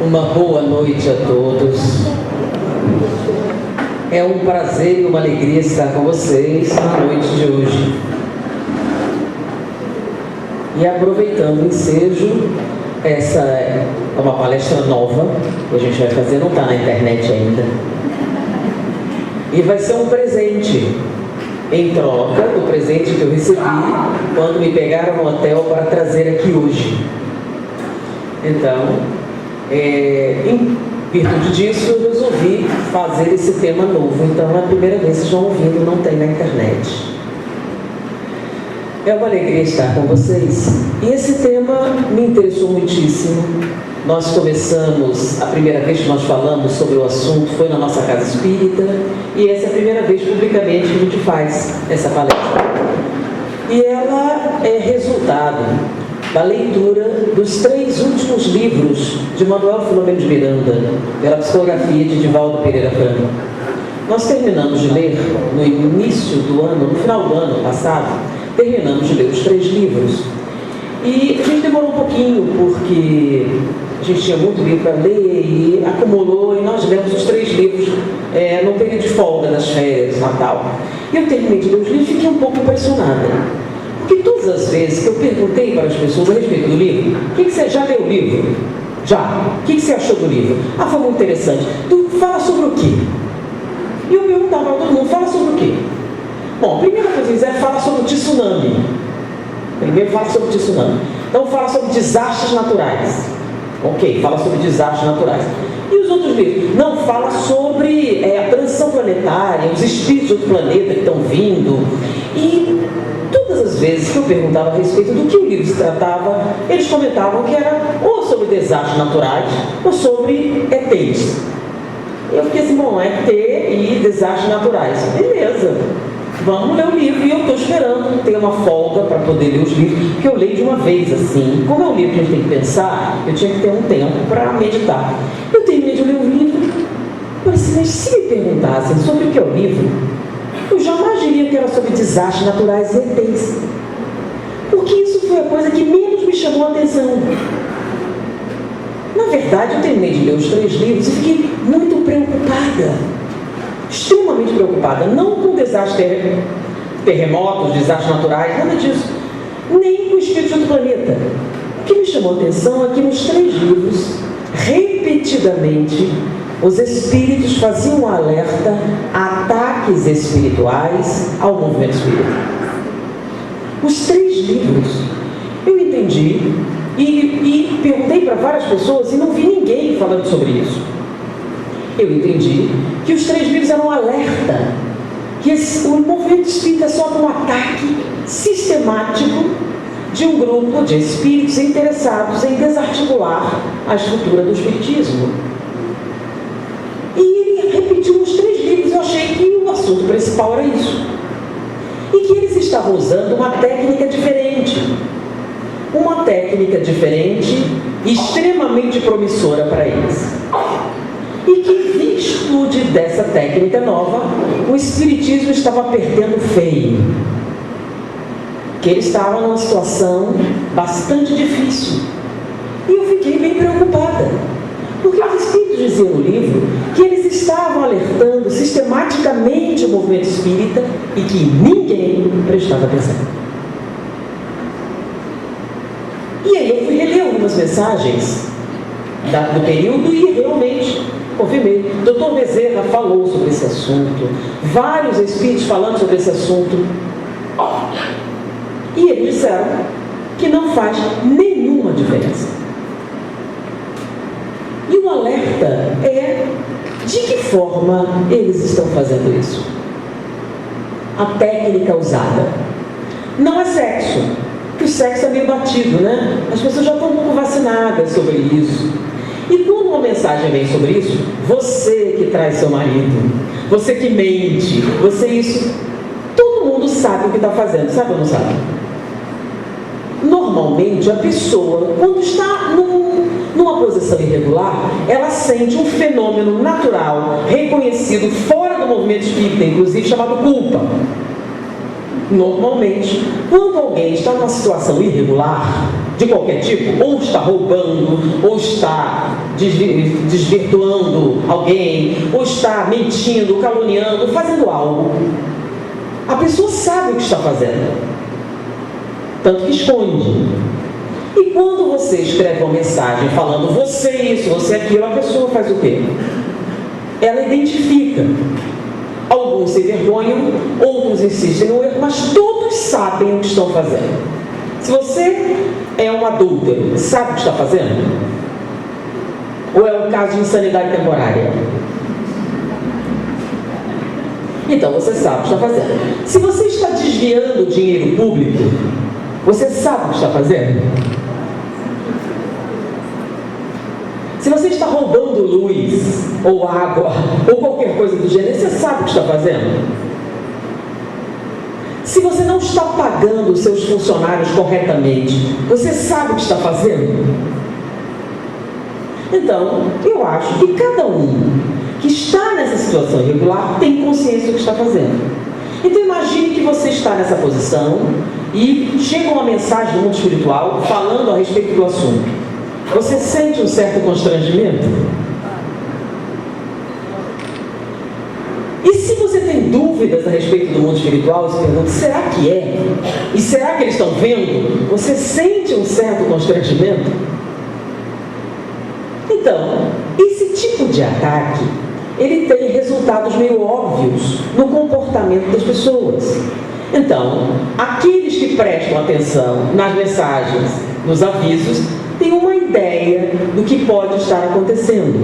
Uma boa noite a todos. É um prazer e uma alegria estar com vocês na noite de hoje. E aproveitando o ensejo, essa é uma palestra nova que a gente vai fazer, não está na internet ainda. E vai ser um presente, em troca do presente que eu recebi quando me pegaram no hotel para trazer aqui hoje. Então, em virtude disso, eu resolvi fazer esse tema novo. Então, é a primeira vez que vocês estão ouvindo, não tem na internet. É uma alegria estar com vocês. E esse tema me interessou muitíssimo. Nós começamos, a primeira vez que nós falamos sobre o assunto foi na nossa casa espírita, e essa é a primeira vez publicamente que a gente faz essa palestra. E ela é resultado da leitura dos 3 últimos livros de Manuel Filomeno de Miranda, pela psicografia de Divaldo Pereira Franco. Nós terminamos de ler no início do ano, no final do ano passado, terminamos de ler os 3 livros. E a gente demorou um pouquinho, porque a gente tinha muito livro para ler e acumulou, e nós lemos os 3 livros no período de folga das férias, Natal. E eu terminei de ler os livros e fiquei um pouco impressionada. Porque todas as vezes que eu perguntei para as pessoas a respeito do livro, o que você já leu o livro? Já. O que você achou do livro? Ah, foi muito interessante. Tu fala sobre o quê? E eu perguntava para todo mundo, fala sobre o quê? Bom, a primeira coisa que eles é fala sobre o tsunami. Primeiro fala sobre o tsunami. Então fala sobre desastres naturais. Ok, fala sobre desastres naturais. E os outros livros? Não, fala sobre a transição planetária, os espíritos do outro planeta que estão vindo. E todas as vezes que eu perguntava a respeito do que o livro se tratava, eles comentavam que era ou sobre desastres naturais ou sobre ETs. Eu fiquei assim, bom, ET e desastres naturais. Beleza, vamos ler o livro. E eu estou esperando ter uma folga para poder ler os livros, porque eu leio de uma vez assim. Como é um livro que a gente tem que pensar, eu tinha que ter um tempo para meditar. Eu terminei de ler o livro, eu falei assim, mas se me perguntassem sobre o que é o livro, eu jamais diria que era sobre desastres naturais e ETs. Porque isso foi a coisa que menos me chamou a atenção. Na verdade, eu terminei de ler os 3 livros e fiquei muito preocupada. Extremamente preocupada. Não com desastres, terremotos, desastres naturais, nada disso. Nem com o espírito de outro planeta. O que me chamou a atenção é que nos 3 livros, repetidamente, os espíritos faziam um alerta a ataques espirituais ao movimento espírita. Os 3 livros, eu entendi e perguntei para várias pessoas e não vi ninguém falando sobre isso. Eu entendi que os 3 livros eram um alerta, que o movimento espírita sofre um ataque sistemático de um grupo de espíritos interessados em desarticular a estrutura do espiritismo. E ele repetiu os 3 livros. Eu achei que o assunto principal era isso. E que eles estavam usando uma técnica diferente. Uma técnica diferente e extremamente promissora para eles. E que, em virtude dessa técnica nova, o espiritismo estava perdendo feio. Que ele estava numa situação bastante difícil. E eu fiquei bem preocupada. Porque os espíritos diziam no livro que eles estavam alertando sistematicamente o movimento espírita e que ninguém prestava atenção. E aí eu fui reler algumas mensagens do período e realmente confirmei. Dr. Bezerra falou sobre esse assunto, vários espíritos falando sobre esse assunto. E eles disseram que não faz nenhuma diferença. E o alerta é de que forma eles estão fazendo isso. A técnica usada não é sexo, porque o sexo é meio batido, né? As pessoas já estão um pouco vacinadas sobre isso. E quando uma mensagem vem sobre isso, você que traz seu marido, você que mente, você isso, todo mundo sabe o que está fazendo, sabe ou não sabe? Normalmente a pessoa, quando está numa posição irregular, ela sente um fenômeno natural, reconhecido fora do movimento espírita, inclusive chamado culpa. Normalmente, quando alguém está numa situação irregular, de qualquer tipo, ou está roubando, ou está desvirtuando alguém, ou está mentindo, caluniando, fazendo algo, a pessoa sabe o que está fazendo, tanto que esconde. E quando você escreve uma mensagem falando você isso, você aquilo, a pessoa faz o quê? Ela identifica. Alguns se envergonham, outros insistem no erro, mas todos sabem o que estão fazendo. Se você é um adúltero, sabe o que está fazendo? Ou é um caso de insanidade temporária? Então você sabe o que está fazendo. Se você está desviando dinheiro público, você sabe o que está fazendo? Se você está roubando luz, ou água, ou qualquer coisa do gênero, você sabe o que está fazendo? Se você não está pagando os seus funcionários corretamente, você sabe o que está fazendo? Então, eu acho que cada um que está nessa situação irregular tem consciência do que está fazendo. Então imagine que você está nessa posição e chega uma mensagem do mundo espiritual falando a respeito do assunto. Você sente um certo constrangimento? E se você tem dúvidas a respeito do mundo espiritual, você pergunta, será que é? E será que eles estão vendo? Você sente um certo constrangimento? Então, esse tipo de ataque, ele tem resultados meio óbvios no comportamento das pessoas. Então, aqueles que prestam atenção nas mensagens, nos avisos, têm uma ideia do que pode estar acontecendo.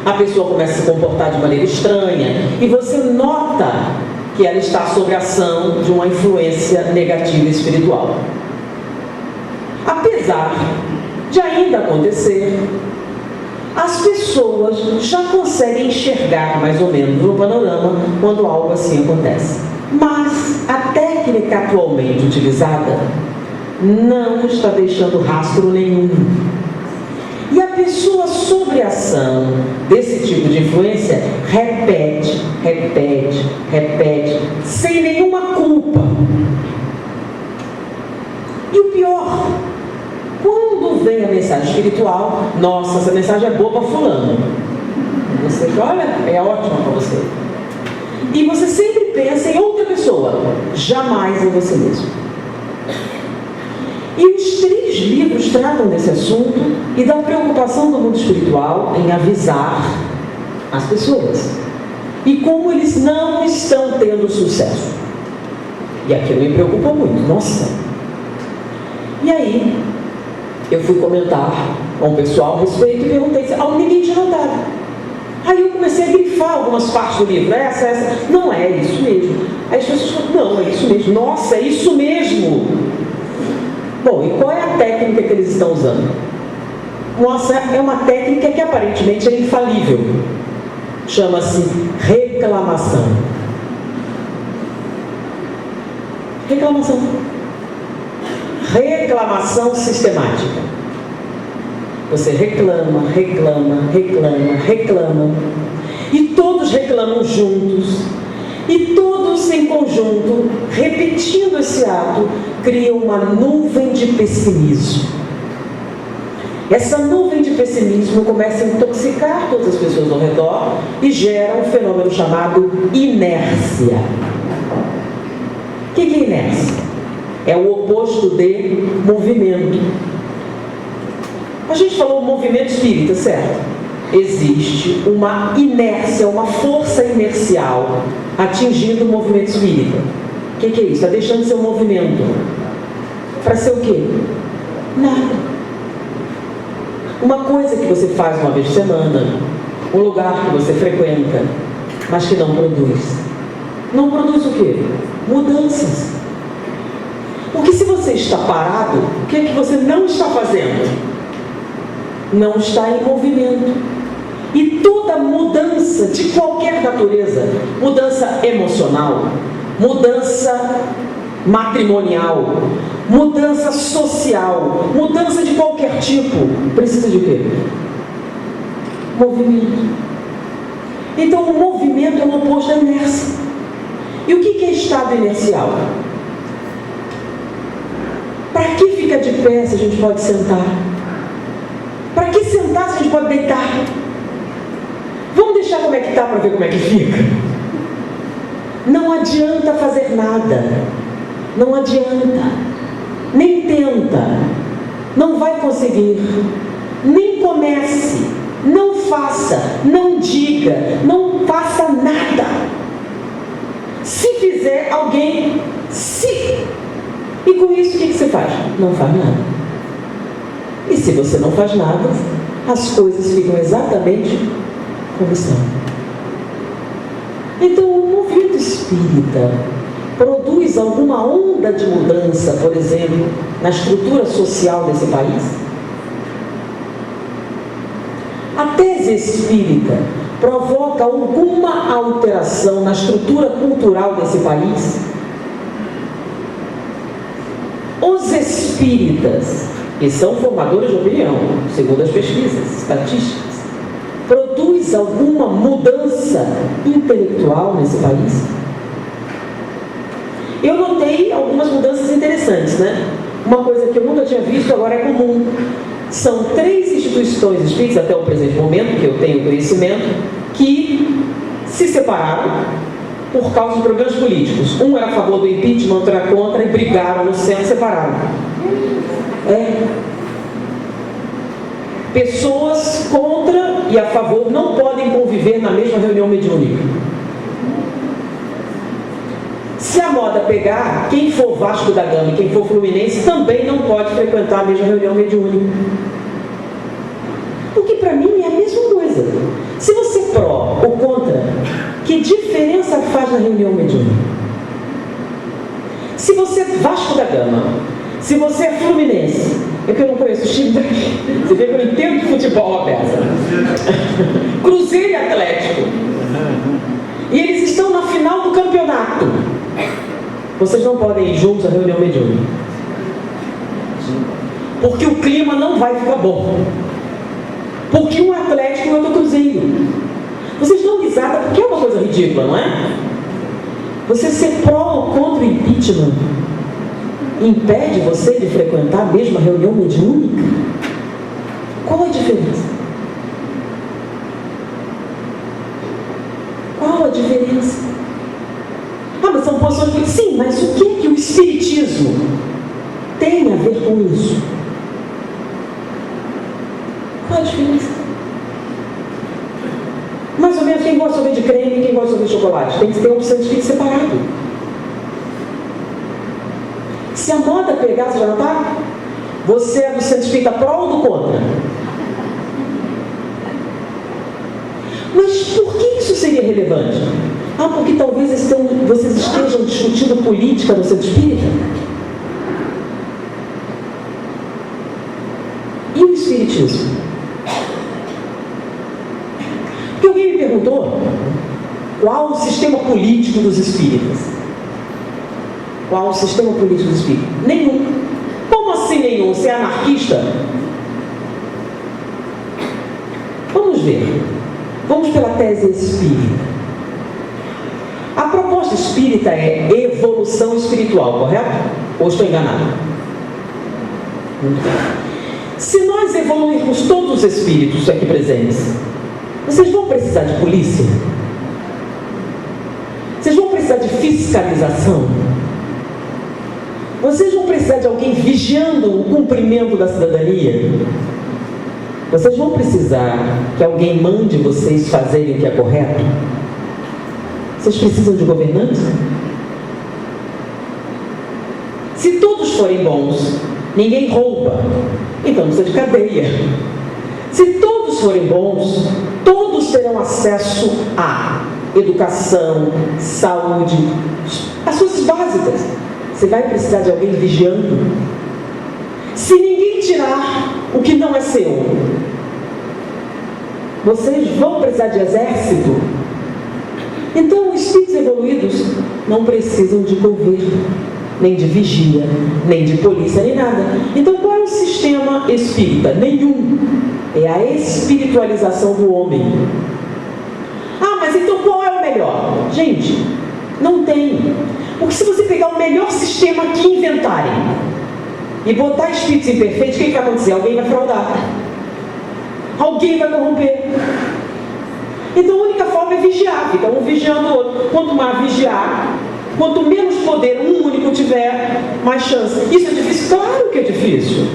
A pessoa começa a se comportar de maneira estranha e você nota que ela está sob a ação de uma influência negativa espiritual. Apesar de ainda acontecer, as pessoas já conseguem enxergar mais ou menos no panorama quando algo assim acontece. Mas a técnica atualmente utilizada não está deixando rastro nenhum. E a pessoa sob a ação desse tipo de influência repete, sem nenhuma culpa. E o pior, quando vem a mensagem espiritual, nossa, essa mensagem é boa para fulano. Você olha, é ótima para você. E você sempre pensa em outra pessoa, jamais em você mesmo. E os 3 livros tratam desse assunto e da preocupação do mundo espiritual em avisar as pessoas. E como eles não estão tendo sucesso. E aquilo me preocupa muito, nossa. E aí, eu fui comentar com o pessoal a respeito e perguntei se ninguém tinha notado. Aí eu comecei a grifar algumas partes do livro. Essa. Não, é isso mesmo. Aí as pessoas falaram, não, é isso mesmo. Nossa, é isso mesmo. Bom, e qual é a técnica que eles estão usando? Nossa, é uma técnica que aparentemente é infalível. Chama-se reclamação. Reclamação sistemática. Você reclama. E todos reclamam juntos. E todos em conjunto, repetindo esse ato, criam uma nuvem de pessimismo. Essa nuvem de pessimismo começa a intoxicar todas as pessoas ao redor e gera um fenômeno chamado inércia. O que é inércia? É o oposto de movimento. A gente falou movimento espírita, certo? Existe uma inércia, uma força inercial atingindo o movimento espírita. O que é isso? Está deixando de ser um movimento. Para ser o quê? Nada. Uma coisa que você faz uma vez por semana, um lugar que você frequenta, mas que não produz. Não produz o quê? Mudanças. Porque se você está parado, o que é que você não está fazendo? Não está em movimento. E toda mudança de qualquer natureza, mudança emocional, mudança matrimonial, mudança social, mudança de qualquer tipo, precisa de quê? Movimento. Então o movimento é o oposto da inércia. E o que é estado inercial? Para que ficar de pé se a gente pode sentar? Para que sentar se a gente pode deitar? Vamos deixar como é que está para ver como é que fica? Não adianta fazer nada. Não adianta. Nem tenta. Não vai conseguir. Nem comece. Não faça. Não diga. Não faça nada. Se fizer, alguém se... E com isso, o que você faz? Não faz nada. E se você não faz nada, as coisas ficam exatamente como estão. Então, o movimento espírita produz alguma onda de mudança, por exemplo, na estrutura social desse país? A tese espírita provoca alguma alteração na estrutura cultural desse país? Os espíritas, que são formadores de opinião, segundo as pesquisas estatísticas, produz alguma mudança intelectual nesse país? Eu notei algumas mudanças interessantes, né? Uma coisa que eu nunca tinha visto, agora é comum. São 3 instituições espíritas, até o presente momento, que eu tenho conhecimento, que se separaram por causa de problemas políticos. Um era a favor do impeachment, outro era contra, e brigaram no centro e separaram. Pessoas contra e a favor não podem conviver na mesma reunião mediúnica. Se a moda pegar, quem for Vasco da Gama e quem for Fluminense também não pode frequentar a mesma reunião mediúnica. Porque para mim é a mesma coisa. Se você é pró ou contra, que diferença faz na reunião mediúnica? Se você é Vasco da Gama, se você é Fluminense, é que eu não conheço o time daqui. Você vê que eu entendo de futebol, Roberta. Cruzeiro e Atlético. E eles estão na final do campeonato. Vocês não podem ir juntos à reunião mediúnica. Porque o clima não vai ficar bom. Porque um Atlético e outro Cruzeiro. Vocês dão risada porque é uma coisa ridícula, não é? Você ser pró ou contra o impeachment impede você de frequentar a mesma reunião mediúnica? Qual a diferença? Qual a diferença? Ah, mas são posições que... Sim, mas o que o espiritismo tem a ver com isso? Qual a diferença? Mais ou menos, quem gosta de sorvete de creme e quem gosta de sorvete de chocolate? Tem que ter um centro espírita separado. Se a moda pegar, você já não está? Você é do centro espírita pró ou do contra? Mas por que isso seria relevante? Ah, porque talvez vocês estejam discutindo política no centro espírita? E o espiritismo? Porque alguém me perguntou qual o sistema político dos espíritas? Qual o sistema político dos espíritas? Nenhum. Como assim nenhum? Você é anarquista? Vamos ver. Vamos pela tese espírita. A proposta espírita é evolução espiritual, correto? Ou estou enganado? Muito bem. Se nós evoluirmos todos os espíritos aqui presentes, vocês vão precisar de polícia? Vocês vão precisar de fiscalização? Vocês vão precisar de alguém vigiando o cumprimento da cidadania? Vocês vão precisar que alguém mande vocês fazerem o que é correto? Vocês precisam de governantes? Se todos forem bons, ninguém rouba, então não precisa de cadeia. Se todos forem bons, todos terão acesso a educação, saúde, as coisas básicas. Você vai precisar de alguém vigiando. Se ninguém tirar o que não é seu, vocês vão precisar de exército? Então, os espíritos evoluídos não precisam de governo, nem de vigia, nem de polícia, nem nada. Então, qual é o sistema espírita? Nenhum. É a espiritualização do homem. Ah, mas então qual é o melhor? Gente, não tem. Porque se você pegar o melhor sistema que inventarem e botar espíritos imperfeitos, o que vai acontecer? Alguém vai fraudar. Alguém vai corromper. Então a única forma é vigiar, fica um vigiando o outro. Quanto mais vigiar, quanto menos poder um único tiver, mais chance. Isso é difícil? Claro que é difícil.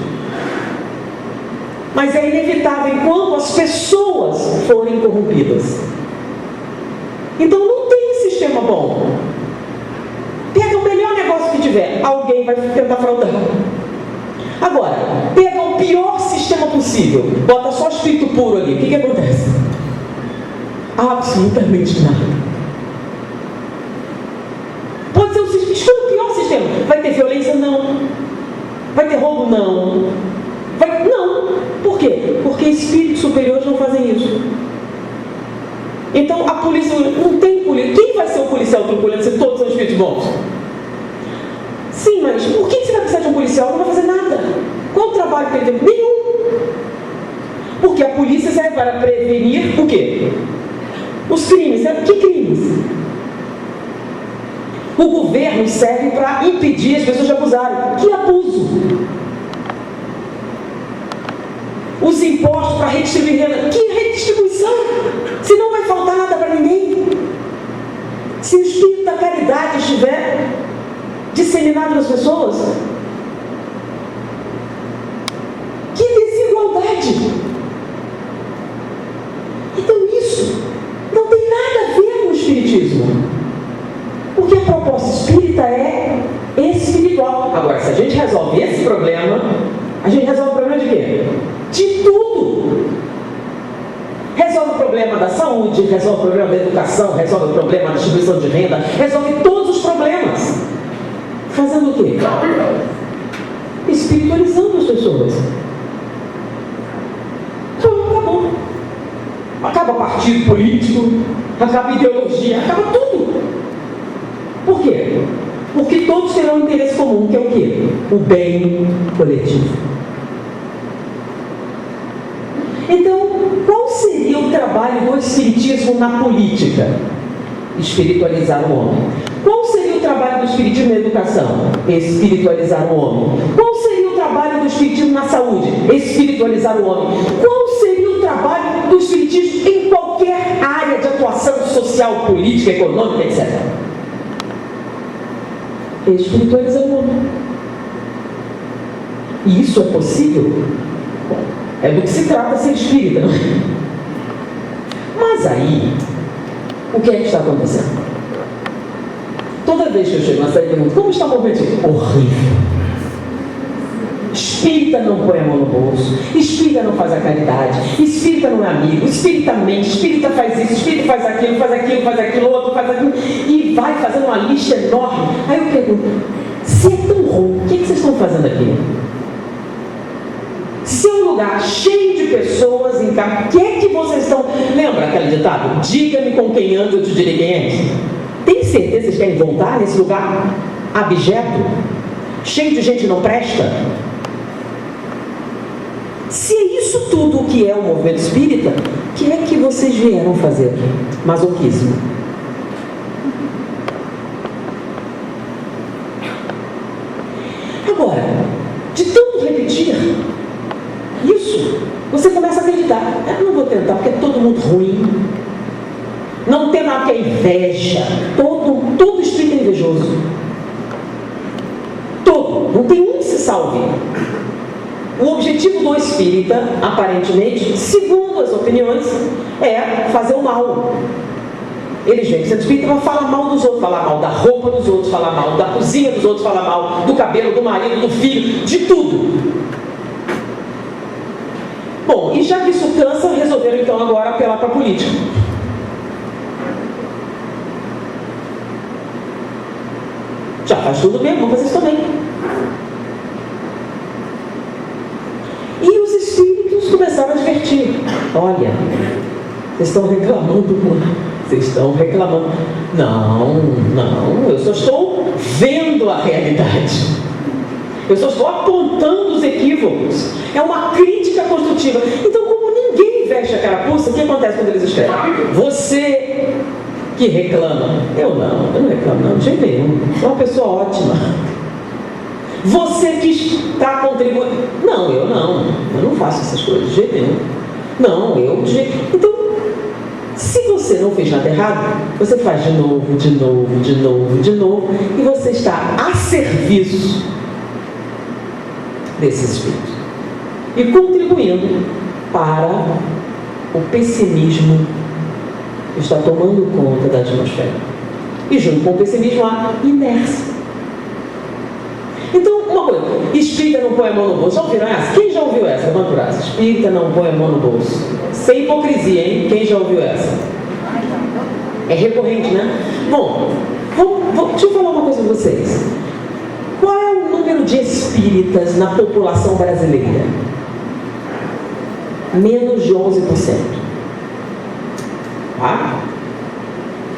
Mas é inevitável enquanto as pessoas forem corrompidas. Então não tem sistema bom. Pega o melhor negócio que tiver, alguém vai tentar fraudar. Agora, pega o pior sistema possível, bota só espírito puro ali, o que acontece? Absolutamente nada. Pode ser o pior sistema. Vai ter violência? Não. Vai ter roubo? Não. Não. Por quê? Porque espíritos superiores não fazem isso. Então a polícia não tem polícia. Quem vai ser o policial truculento se todos são espíritos bons? Sim, mas por que você vai precisar de um policial? Não vai fazer nada. Qual o trabalho que ele tem? Nenhum. Porque a polícia serve para prevenir o quê? Os crimes. Que crimes? O governo serve para impedir as pessoas de abusarem. Que abuso? Os impostos para redistribuir renda. Que redistribuição? Se não vai faltar nada para ninguém. Se o espírito da caridade estiver disseminado nas pessoas. Que desigualdade! Então isso não tem nada a ver com o espiritismo. Porque a proposta espírita é espiritual. Agora, se a gente resolve esse problema, a gente resolve o problema de quê? De tudo. Resolve o problema da saúde, resolve o problema da educação, resolve o problema da distribuição de renda, resolve todos os problemas. Fazendo o quê? Espiritualizando as pessoas. Acabou. Acaba partido político, acaba ideologia, acaba tudo. Por quê? Porque todos terão um interesse comum, que é o quê? O bem coletivo. Então, qual seria o trabalho do espiritismo na política? Espiritualizar o homem. Qual seria o trabalho do espiritismo na educação? Espiritualizar o homem. Qual seria o trabalho do espiritismo na saúde? Espiritualizar o homem. Qual seria o trabalho do espiritismo em qualquer área de atuação social, política, econômica, etc.? Espiritualizar o homem. E isso é possível? Bom, é do que se trata ser espírita, não é? Mas aí, o que é que está acontecendo? Toda vez que eu chego na cidade e pergunto, como está o movimento? Horrível. Espírita não põe a mão no bolso, espírita não faz a caridade, espírita não é amigo, espírita mente, espírita faz isso, espírita faz aquilo, outro faz aquilo, e vai fazendo uma lista enorme. Aí eu pergunto, se é tão ruim, o que vocês estão fazendo aqui? Se é um lugar cheio de pessoas em casa, o que é que vocês estão... Lembra aquele ditado? Diga-me com quem ando, eu te direi quem és. Tem certeza que vocês querem voltar nesse lugar abjeto? Cheio de gente que não presta? Se é isso tudo o que é o movimento espírita, o que é que vocês vieram fazer aqui? Masoquismo. Agora, de tanto repetir isso, você começa a acreditar. Eu não vou tentar porque é todo mundo ruim. Não tem nada que é inveja. Todo espírito é invejoso. Todo. Não tem um que se salve. O objetivo do espírita, aparentemente, segundo as opiniões, é fazer o mal. Eles vêm que ser espírita para falar mal dos outros, falar mal da roupa dos outros, falar mal da cozinha dos outros, falar mal do cabelo do marido, do filho, de tudo. Bom, e já que isso cansa, resolveram então agora apelar para a política. Já faz tudo bem, vamos fazer isso também. E os espíritos começaram a advertir. Olha, vocês estão reclamando, vocês estão reclamando. Não, eu só estou vendo a realidade. Eu só estou apontando os equívocos. É uma crítica construtiva. Então, como ninguém veste a carapuça, o que acontece quando eles escrevem? Você que reclama. Eu não reclamo, não, de jeito nenhum. Sou uma pessoa ótima. Você que está contribuindo. Não, eu não faço essas coisas de jeito nenhum. Não, eu de jeito. Então, se você não fez nada errado, você faz de novo, e você está a serviço desses espíritos e contribuindo para o pessimismo que está tomando conta da atmosfera. E junto com o pessimismo, a inércia. Então, uma coisa, espírita não põe a mão no bolso. Já ouviram essa? Quem já ouviu essa? Levanta o braço. Espírita não põe a mão no bolso. Sem hipocrisia, hein? Quem já ouviu essa? É recorrente, né? Bom, deixa eu falar uma coisa com vocês. Qual é o número de espíritas na população brasileira? Menos de 11%. Tá?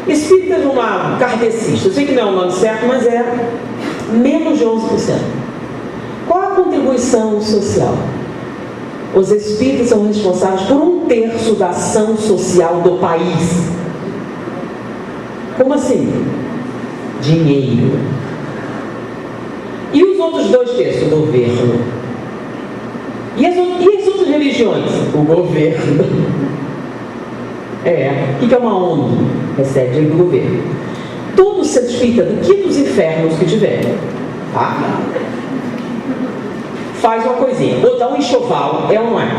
Espíritas de um lado, kardecista. Eu sei que não é o nome certo, mas é menos de 11%. Qual a contribuição social? Os espíritas são responsáveis por 1/3 da ação social do país. Como assim? Dinheiro. E os outros 2/3? O governo. E as outras religiões? O governo. O que é uma ONG? Recebe dinheiro do governo. Todo centro espírita do quinto dos infernos que tiver, tá? Faz uma coisinha, ou dá um enxoval, é ou não é?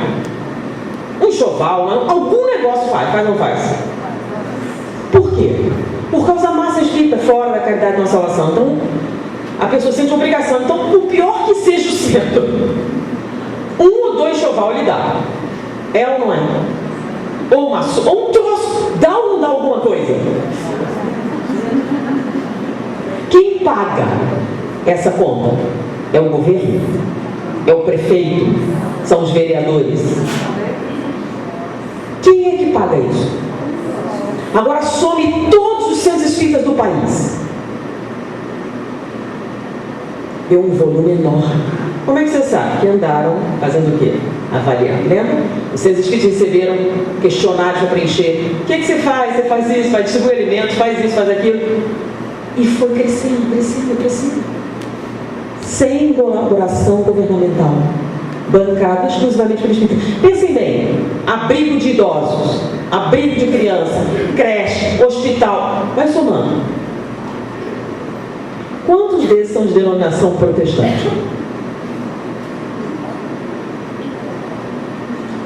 Um enxoval, algum negócio faz ou não faz? Por quê? Por causa da massa espírita fora da caridade de nossa salvação. Então, a pessoa sente obrigação. Então, por pior que seja o centro, 1 ou 2 enxoval ele dá. É ou não é? Ou um troço, dá ou não dá alguma coisa? Quem paga essa conta? É o governo? É o prefeito? São os vereadores? Quem é que paga isso? Agora some todos os centros espíritas do país. Deu um volume enorme. Como é que você sabe? Que andaram fazendo o quê? Avaliando. Lembra? Os centros espíritas receberam questionários para preencher. O que você faz? Você faz isso, faz distribuir alimentos, faz isso, faz aquilo. E foi crescendo. Sem colaboração governamental. Bancada exclusivamente pelo espírito. Pensem bem, abrigo de idosos, abrigo de criança, creche, hospital, vai somando. Quantos desses são de denominação protestante?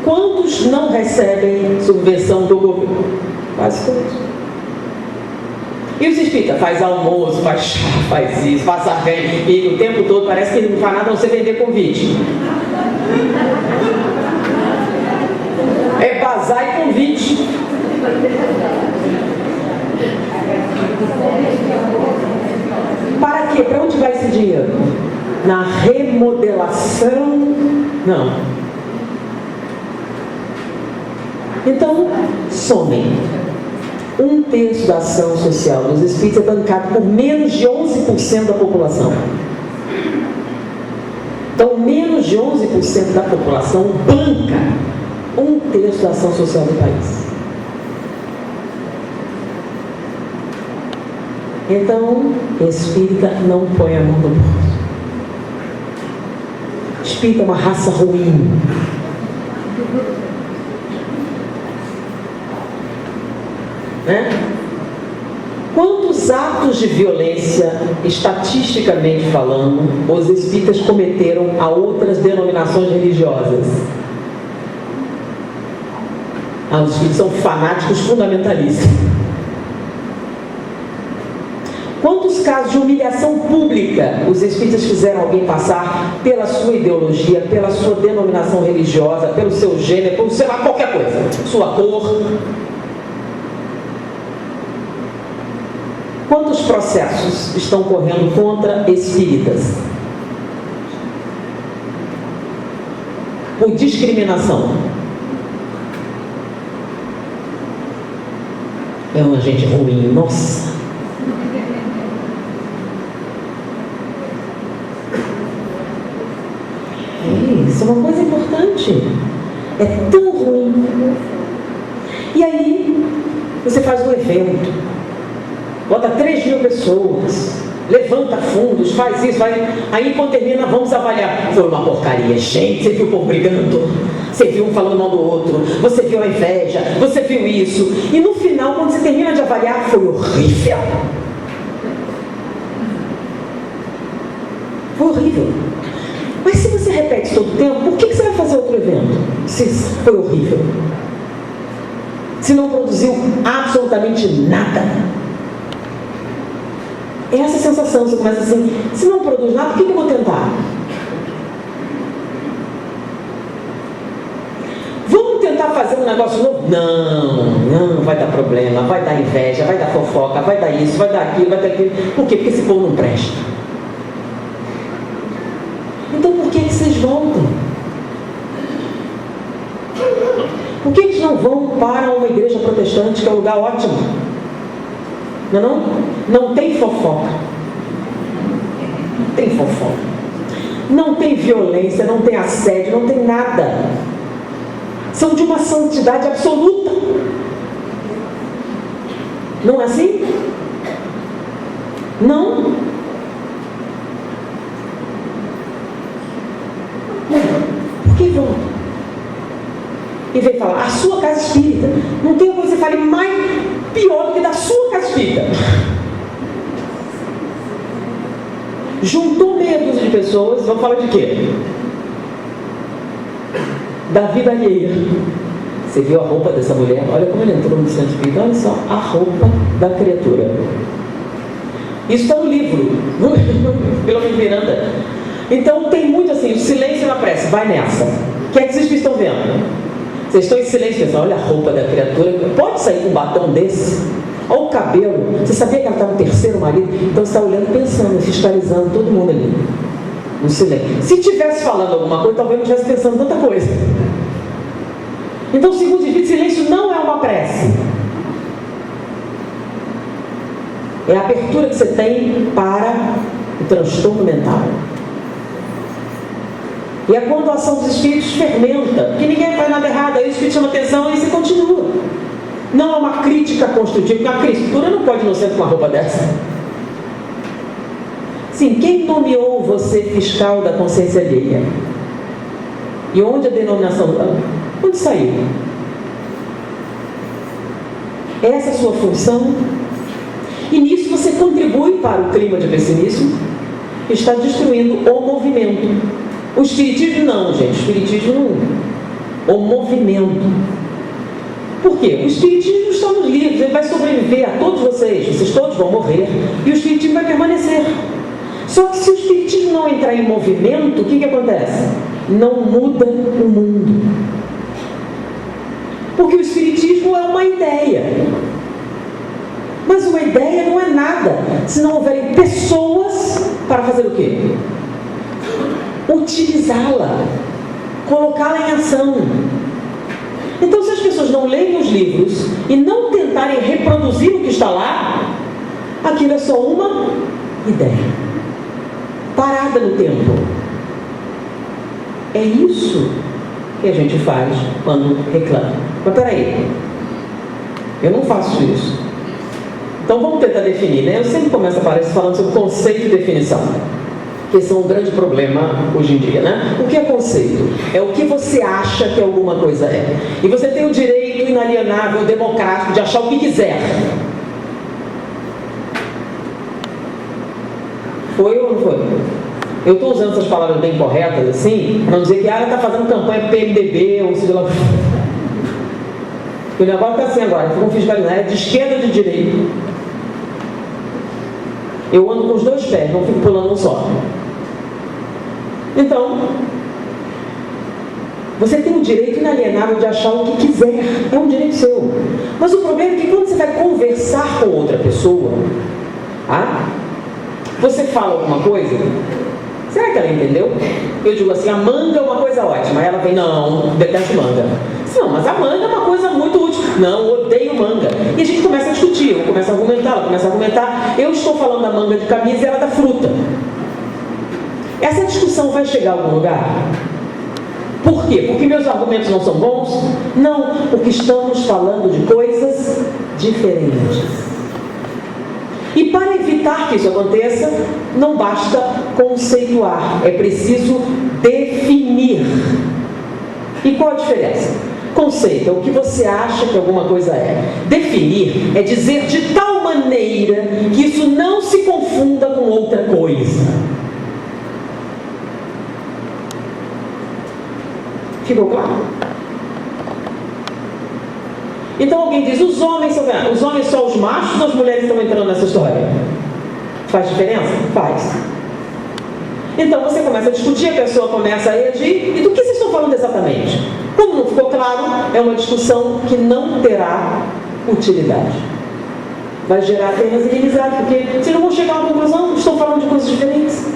Quantos não recebem subvenção do governo? Quase todos. E os espíritas? Faz almoço, faz chá, faz isso, faz sargento, pico, o tempo todo, parece que não faz nada a não ser vender convite. É bazar e convite. Para quê? Para onde vai esse dinheiro? Na remodelação? Não. Então, somem. 1/3 da ação social dos espíritos é bancado por menos de 11% da população. Então, menos de 11% da população banca 1/3 da ação social do país. Então, espírita não põe a mão no bolso. Espírita é uma raça ruim. Né? Quantos atos de violência, estatisticamente falando, os espíritas cometeram a outras denominações religiosas? Os espíritas são fanáticos fundamentalistas. Quantos casos de humilhação pública os espíritas fizeram alguém passar pela sua ideologia, pela sua denominação religiosa, pelo seu gênero, pelo sei lá, qualquer coisa, sua cor? Quantos processos estão correndo contra espíritas? Por discriminação. É uma gente ruim, nossa. Isso é uma coisa importante. É tão ruim. E aí, você faz um evento, bota 3.000 pessoas, levanta fundos, faz isso, faz... Aí quando termina, vamos avaliar. Foi uma porcaria, gente, você viu o povo brigando, você viu um falando mal do outro, você viu a inveja, você viu isso. E no final, quando você termina de avaliar, foi horrível. Foi horrível. Mas se você repete todo o tempo, por que você vai fazer outro evento? Se foi horrível. Se não produziu absolutamente nada. É essa sensação, você começa assim, se não produz nada, por que eu vou tentar? Vamos tentar fazer um negócio novo? Não vai dar problema, vai dar inveja, vai dar fofoca, vai dar isso, vai dar aquilo, vai dar aquilo. Por quê? Porque esse povo não presta. Então por que vocês voltam? Por que eles não vão para uma igreja protestante, que é um lugar ótimo? Não? Não tem fofoca. Não tem fofoca. Não tem violência, não tem assédio, não tem nada. São de uma santidade absoluta. Não é assim? Não? Por que vão? E vem falar, a sua casa espírita. Não tem como você fale mais pior do que da sua casa espírita. Juntou meia dúzia de pessoas, vamos falar de quê? Da vida alheia. Você viu a roupa dessa mulher? Olha como ele entrou no centro espírita. Olha só, a roupa da criatura. Isso está no livro, pela Miranda. Então tem muito assim, o silêncio na prece, vai nessa. O que é que vocês estão vendo? Vocês estão em silêncio pensando, olha a roupa da criatura, pode sair com um batom desse? Olha o cabelo, você sabia que ela está no terceiro marido? Então você está olhando, pensando, fiscalizando todo mundo ali, no silêncio. Se estivesse falando alguma coisa, talvez não estivesse pensando tanta coisa. Então o segundo de silêncio não é uma prece. É a abertura que você tem para o transtorno mental. E é quando a ação dos espíritos fermenta, porque ninguém faz nada errado, aí o espírito chama atenção e você continua. Não é uma crítica construtiva, porque a criatura não pode ir no centro com uma roupa dessa. Sim, quem nomeou você fiscal da consciência alheia? E onde a denominação? Onde saiu? Essa é a sua função. E nisso você contribui para o clima de pessimismo que está destruindo o movimento. O espiritismo não, gente. O espiritismo não. O movimento. Por quê? O espiritismo está nos livros. Ele vai sobreviver a todos vocês. Vocês todos vão morrer. E o espiritismo vai permanecer. Só que se o espiritismo não entrar em movimento, o que acontece? Não muda o mundo. Porque o espiritismo é uma ideia. Mas uma ideia não é nada se não houverem pessoas para fazer o quê? Utilizá-la, colocá-la em ação. Então, se as pessoas não leem os livros e não tentarem reproduzir o que está lá, aquilo é só uma ideia, parada no tempo. É isso que a gente faz quando reclama. Mas peraí, eu não faço isso. Então vamos tentar definir, né? Eu sempre começo a palestra falando sobre conceito e definição, que esse é um grande problema hoje em dia, né? O que é conceito? É o que você acha que alguma coisa é. E você tem o direito inalienável, democrático, de achar o que quiser. Foi ou não foi? Eu estou usando essas palavras bem corretas, assim, para não dizer que ela está fazendo campanha PMDB, ou seja lá. O negócio está assim agora, ficam fiscalizando, é de esquerda ou de direita. Eu ando com os dois pés, não fico pulando um só. Então, você tem o direito inalienável de achar o que quiser, é um direito seu. Mas o problema é que quando você vai conversar com outra pessoa, você fala alguma coisa, será que ela entendeu? Eu digo assim, a manga é uma coisa ótima. Aí ela vem, não, detesto manga. Não, mas a manga é uma coisa muito útil. Não, odeio manga. E a gente começa a discutir, eu começo a argumentar, ela começa a argumentar. Eu estou falando da manga de camisa e ela da fruta. Essa discussão vai chegar a algum lugar? Por quê? Porque meus argumentos não são bons? Não, porque estamos falando de coisas diferentes. E para evitar evitar que isso aconteça, não basta conceituar, é preciso definir. E qual a diferença? Conceito é o que você acha que alguma coisa é. Definir é dizer de tal maneira que isso não se confunda com outra coisa. Ficou claro? Então alguém diz, os homens são os machos ou as mulheres estão entrando nessa história? Faz diferença? Faz. Então você começa a discutir, a pessoa começa a reagir, e do que vocês estão falando exatamente? Como não ficou claro, é uma discussão que não terá utilidade. Vai gerar apenas inimizade, porque vocês não vão chegar a uma conclusão, estão falando de coisas diferentes.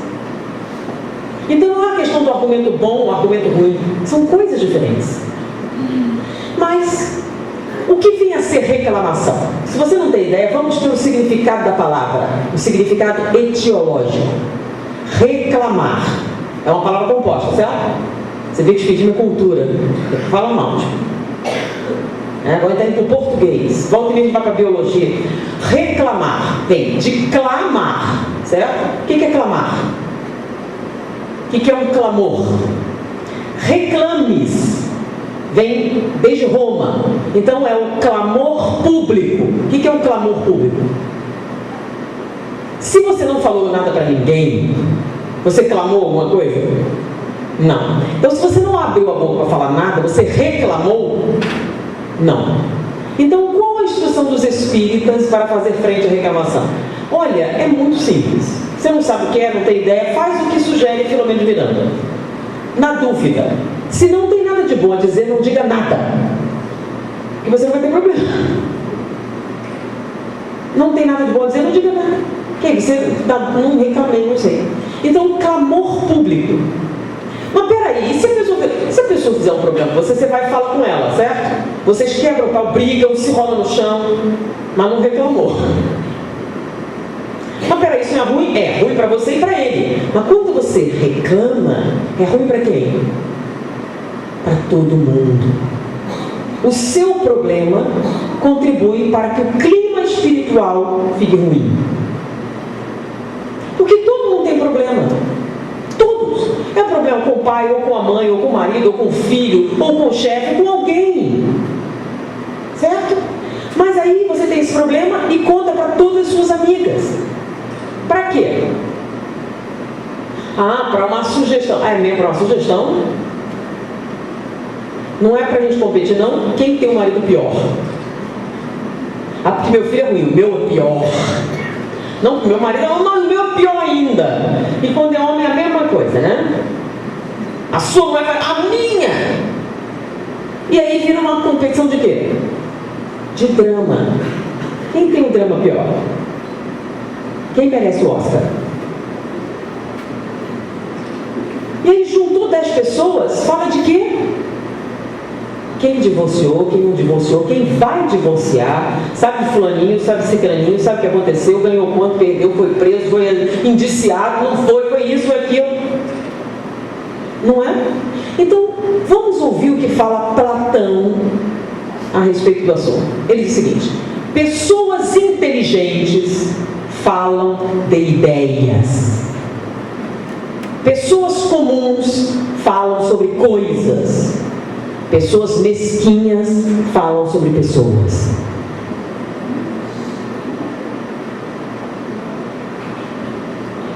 Então não é a questão do argumento bom ou argumento ruim, são coisas diferentes. Mas o que vem a ser reclamação? Se você não tem ideia, vamos ter o significado da palavra, o significado etiológico. Reclamar é uma palavra composta, certo? Você vê que pedindo cultura, fala mal. Agora está indo para o português, volta e meia vai para a biologia. Reclamar vem de clamar, certo? O que é clamar? O que é um clamor? Reclames vem desde Roma, então é o clamor público. O que é um clamor público? Se você não falou nada para ninguém, você clamou alguma coisa? Não. Então, se você não abriu a boca para falar nada, você reclamou? Não. Então, qual a instrução dos espíritas para fazer frente à reclamação? Olha, é muito simples. Você não sabe o que é, não tem ideia, faz o que sugere Filomeno de Miranda. Na dúvida, se não tem nada de bom a dizer, não diga nada. E você não vai ter problema. Não tem nada de bom a dizer, não diga nada. Você não reclamei, não sei. Então, clamor público. Mas peraí, se a pessoa fizer um problema com você, você vai falar com ela, certo? Vocês quebram o pau, brigam, se rolam no chão, mas não reclamou. Mas peraí, isso não é ruim? É ruim para você e para ele. Mas quando você reclama, é ruim para quem? Para todo mundo. O seu problema contribui para que o clima espiritual fique ruim. Porque todo mundo tem problema. Todos. É problema com o pai, ou com a mãe, ou com o marido, ou com o filho, ou com o chefe, com alguém. Certo? Mas aí você tem esse problema e conta para todas as suas amigas. Para quê? Para uma sugestão. É mesmo para uma sugestão? Não é para a gente competir, não. Quem tem um marido pior? Porque meu filho é ruim, o meu é pior. Não, meu marido é mas o meu é pior ainda. E quando é homem é a mesma coisa, né? A sua mulher vai, a minha! E aí vira uma competição de quê? De drama. Quem tem um drama pior? Quem merece o Oscar? E aí juntou 10 pessoas, fala de quê? Quem divorciou, quem não divorciou, quem vai divorciar, sabe de fulaninho, sabe de cicraninho, sabe o que aconteceu, ganhou quanto, perdeu, foi preso, foi indiciado, não foi isso, foi aquilo. Não é? Então, vamos ouvir o que fala Platão a respeito do assunto. Ele diz o seguinte: pessoas inteligentes falam de ideias. Pessoas comuns falam sobre coisas. Pessoas mesquinhas falam sobre pessoas.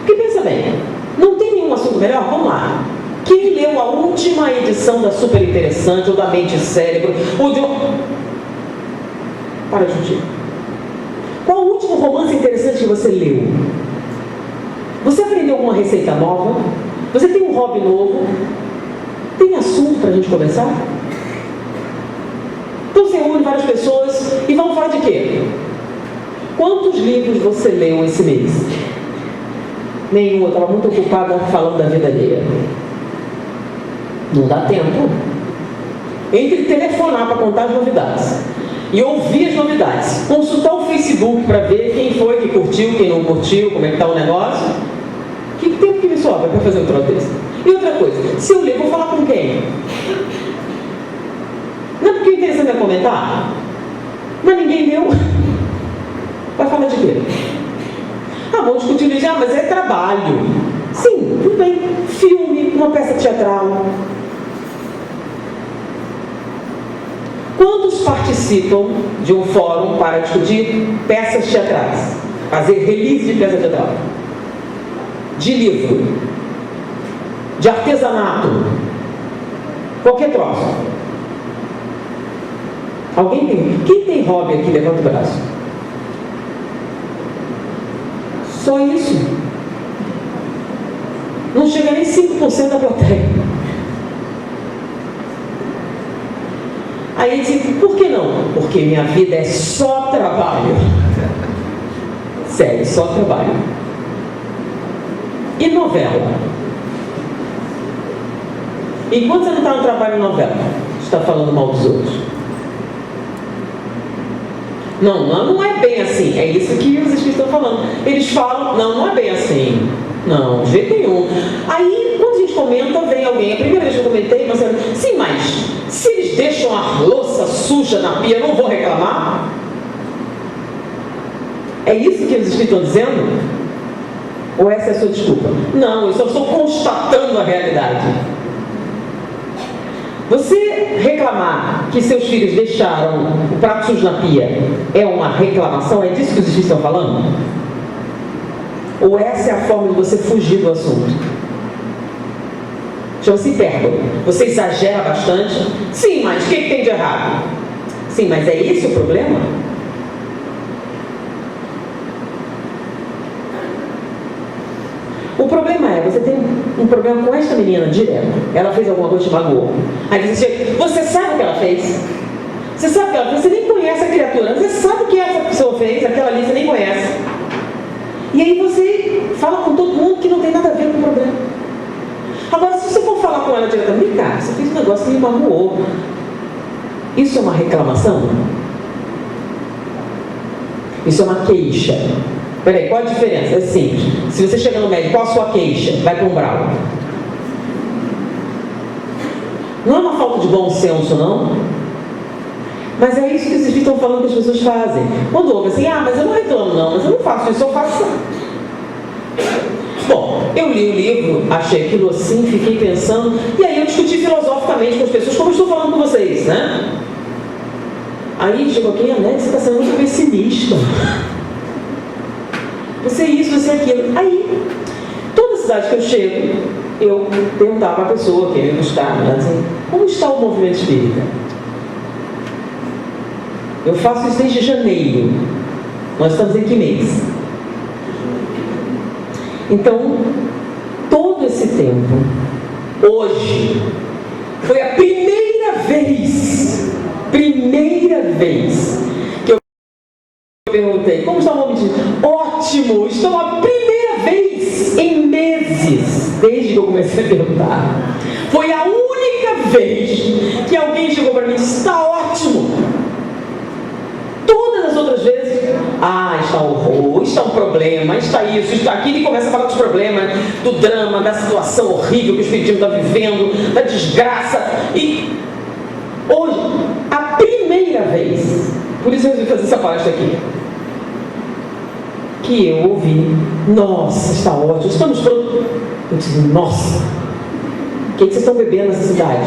Porque pensa bem, não tem nenhum assunto melhor? Vamos lá. Quem leu a última edição da Super Interessante, ou da Mente e Cérebro, ou de... Para, Judy. Qual o último romance interessante que você leu? Você aprendeu alguma receita nova? Você tem um hobby novo? Tem assunto para a gente conversar? Então você reúne várias pessoas e vamos falar de quê? Quantos livros você leu esse mês? Nenhum, eu estava muito ocupada falando da vida alheia. Não dá tempo. Entre telefonar para contar as novidades e ouvir as novidades, consultar o Facebook para ver quem foi que curtiu, quem não curtiu, como é que está o negócio. Que tempo que me sobra para fazer um troço desse? E outra coisa, se eu ler, vou falar com quem? Não é porque o interessante é comentar? Mas ninguém leu. Vai falar de quê? vamos discutir isso. Mas é trabalho. Sim, tudo bem. Filme, uma peça teatral. Quantos participam de um fórum para discutir peças teatrais? Fazer release de peça teatral? De livro? De artesanato? Qualquer troço. Alguém tem? Quem tem hobby aqui? Levanta o braço. Só isso. Não chega nem 5% da plateia. Aí ele diz, por que não? Porque minha vida é só trabalho. Sério, só trabalho. E novela? Enquanto você não está no trabalho de novela, você está falando mal dos outros. Não é bem assim. É isso que os espíritos estão falando. Eles falam, não é bem assim. Não, de jeito nenhum. Aí, quando a gente comenta, vem alguém. A primeira vez que eu comentei, você fala, sim, mas se eles deixam a louça suja na pia, eu não vou reclamar? É isso que os espíritos estão dizendo? Ou essa é a sua desculpa? Não, eu só estou constatando a realidade. Você reclamar que seus filhos deixaram o prato sujo na pia é uma reclamação? É disso que os espíritos estão falando? Ou essa é a forma de você fugir do assunto? Chama-se hipérbole. Você exagera bastante. Sim, mas o que tem de errado? Sim, mas é esse o problema? O problema é, você tem um problema com esta menina direto. Ela fez alguma coisa que te magoou. Aí você sabe o que ela fez? Você sabe o que ela fez? Você nem conhece a criatura. Você sabe o que essa pessoa fez, aquela ali você nem conhece. E aí você fala com todo mundo que não tem nada a ver com o problema. Agora, se você for falar com ela diretamente, cara, você fez um negócio que me magoou. Isso é uma reclamação? Isso é uma queixa. Peraí, qual a diferença? É simples. Se você chega no médico, qual a sua queixa? Vai para um brau. Não é uma falta de bom senso, não? Mas é isso que vocês estão falando que as pessoas fazem. Quando ouvem assim, mas eu não reclamo não, mas eu não faço isso, eu faço. Bom, eu li o livro, achei aquilo assim, fiquei pensando, e aí eu discuti filosoficamente com as pessoas, como eu estou falando com vocês, né? Aí chegou aqui, né? Você está sendo muito pessimista. Você é isso, você é aquilo. Aí, toda cidade que eu chego, eu perguntava para a pessoa que ia me buscar, né? Assim, como está o movimento espírita? Eu faço isso desde janeiro. Nós estamos em que mês? Então, todo esse tempo, hoje, foi a primeira vez que eu perguntei, como está o movimento? Ótimo, estou a primeira vez em meses, desde que eu comecei a perguntar. Foi a única vez que alguém chegou para mim e disse, está ótimo. Todas as outras vezes, está um horror, está um problema, está isso, está aquilo, e começa a falar dos problemas, do drama, da situação horrível que o espiritismo está vivendo, da desgraça. E hoje, a primeira vez, por isso eu resolvi fazer essa palestra aqui, que eu ouvi, nossa, está ótimo, estamos prontos. Eu disse, nossa, o que vocês estão bebendo nessa cidade?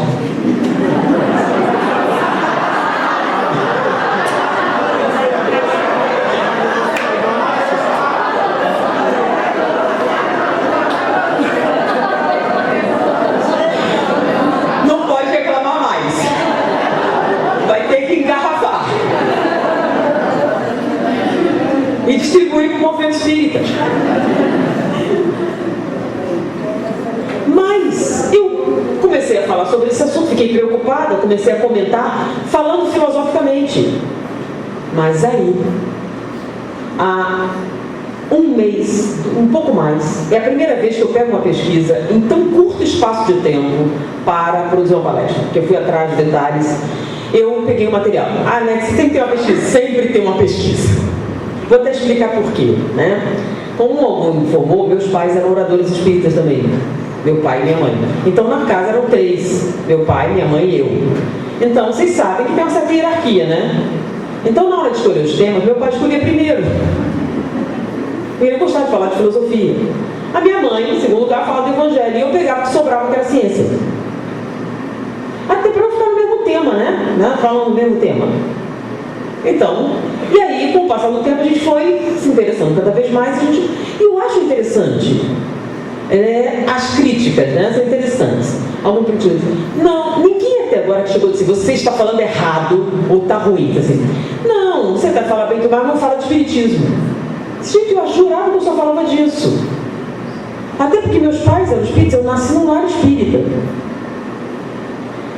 E distribuir para o movimento espírita. Mas eu comecei a falar sobre esse assunto, fiquei preocupada, comecei a comentar, falando filosoficamente. Mas aí, há um mês, um pouco mais, é a primeira vez que eu pego uma pesquisa em tão curto espaço de tempo para produzir uma palestra, porque eu fui atrás de detalhes. Eu peguei o material. Né, você tem que ter uma pesquisa, sempre tem uma pesquisa. Vou até explicar por quê, né? Como algum informou, meus pais eram oradores espíritas também. Meu pai e minha mãe. Então, na casa eram 3. Meu pai, minha mãe e eu. Então, vocês sabem que tem uma certa hierarquia, né? Então, na hora de escolher os temas, meu pai escolhia primeiro. E ele gostava de falar de filosofia. A minha mãe, em segundo lugar, falava do evangelho. E eu pegava o que sobrava, que era ciência. Até para não ficar no mesmo tema, né? Falando do mesmo tema. Então, e aí, com o passar do tempo, a gente foi se interessando cada vez mais. E eu acho interessante. As críticas, né? São interessantes. Algum crítico diz, não, ninguém até agora que chegou a dizer, você está falando errado ou está ruim. Assim. Não, você vai falar bem, mas não fala de espiritismo. Gente, eu jurava que eu só falava disso. Até porque meus pais eram espíritas, eu nasci num lar espírita.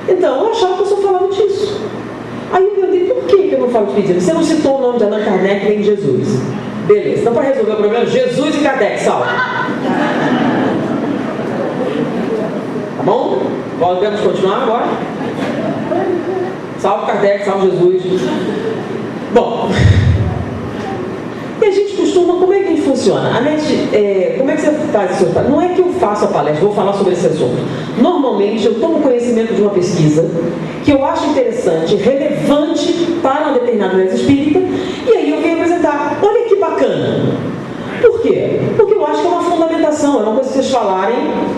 Então, eu achava que eu só falava disso. Aí eu perguntei, por que eu não falo de espiritismo? Você não citou o nome de Allan Kardec nem de Jesus. Beleza, então para resolver o problema, Jesus e Kardec, salve. Tá bom? Podemos continuar agora? Salve Kardec, salve Jesus. Bom, e a gente costuma, como é que funciona? Como é que você faz isso? Não é que eu faço a palestra, vou falar sobre esse assunto. Normalmente eu tomo conhecimento de uma pesquisa que eu acho interessante, relevante para uma determinada mesa espírita, e aí eu venho apresentar. Olha que bacana. Por quê? Porque eu acho que é uma fundamentação, é uma coisa que vocês falarem,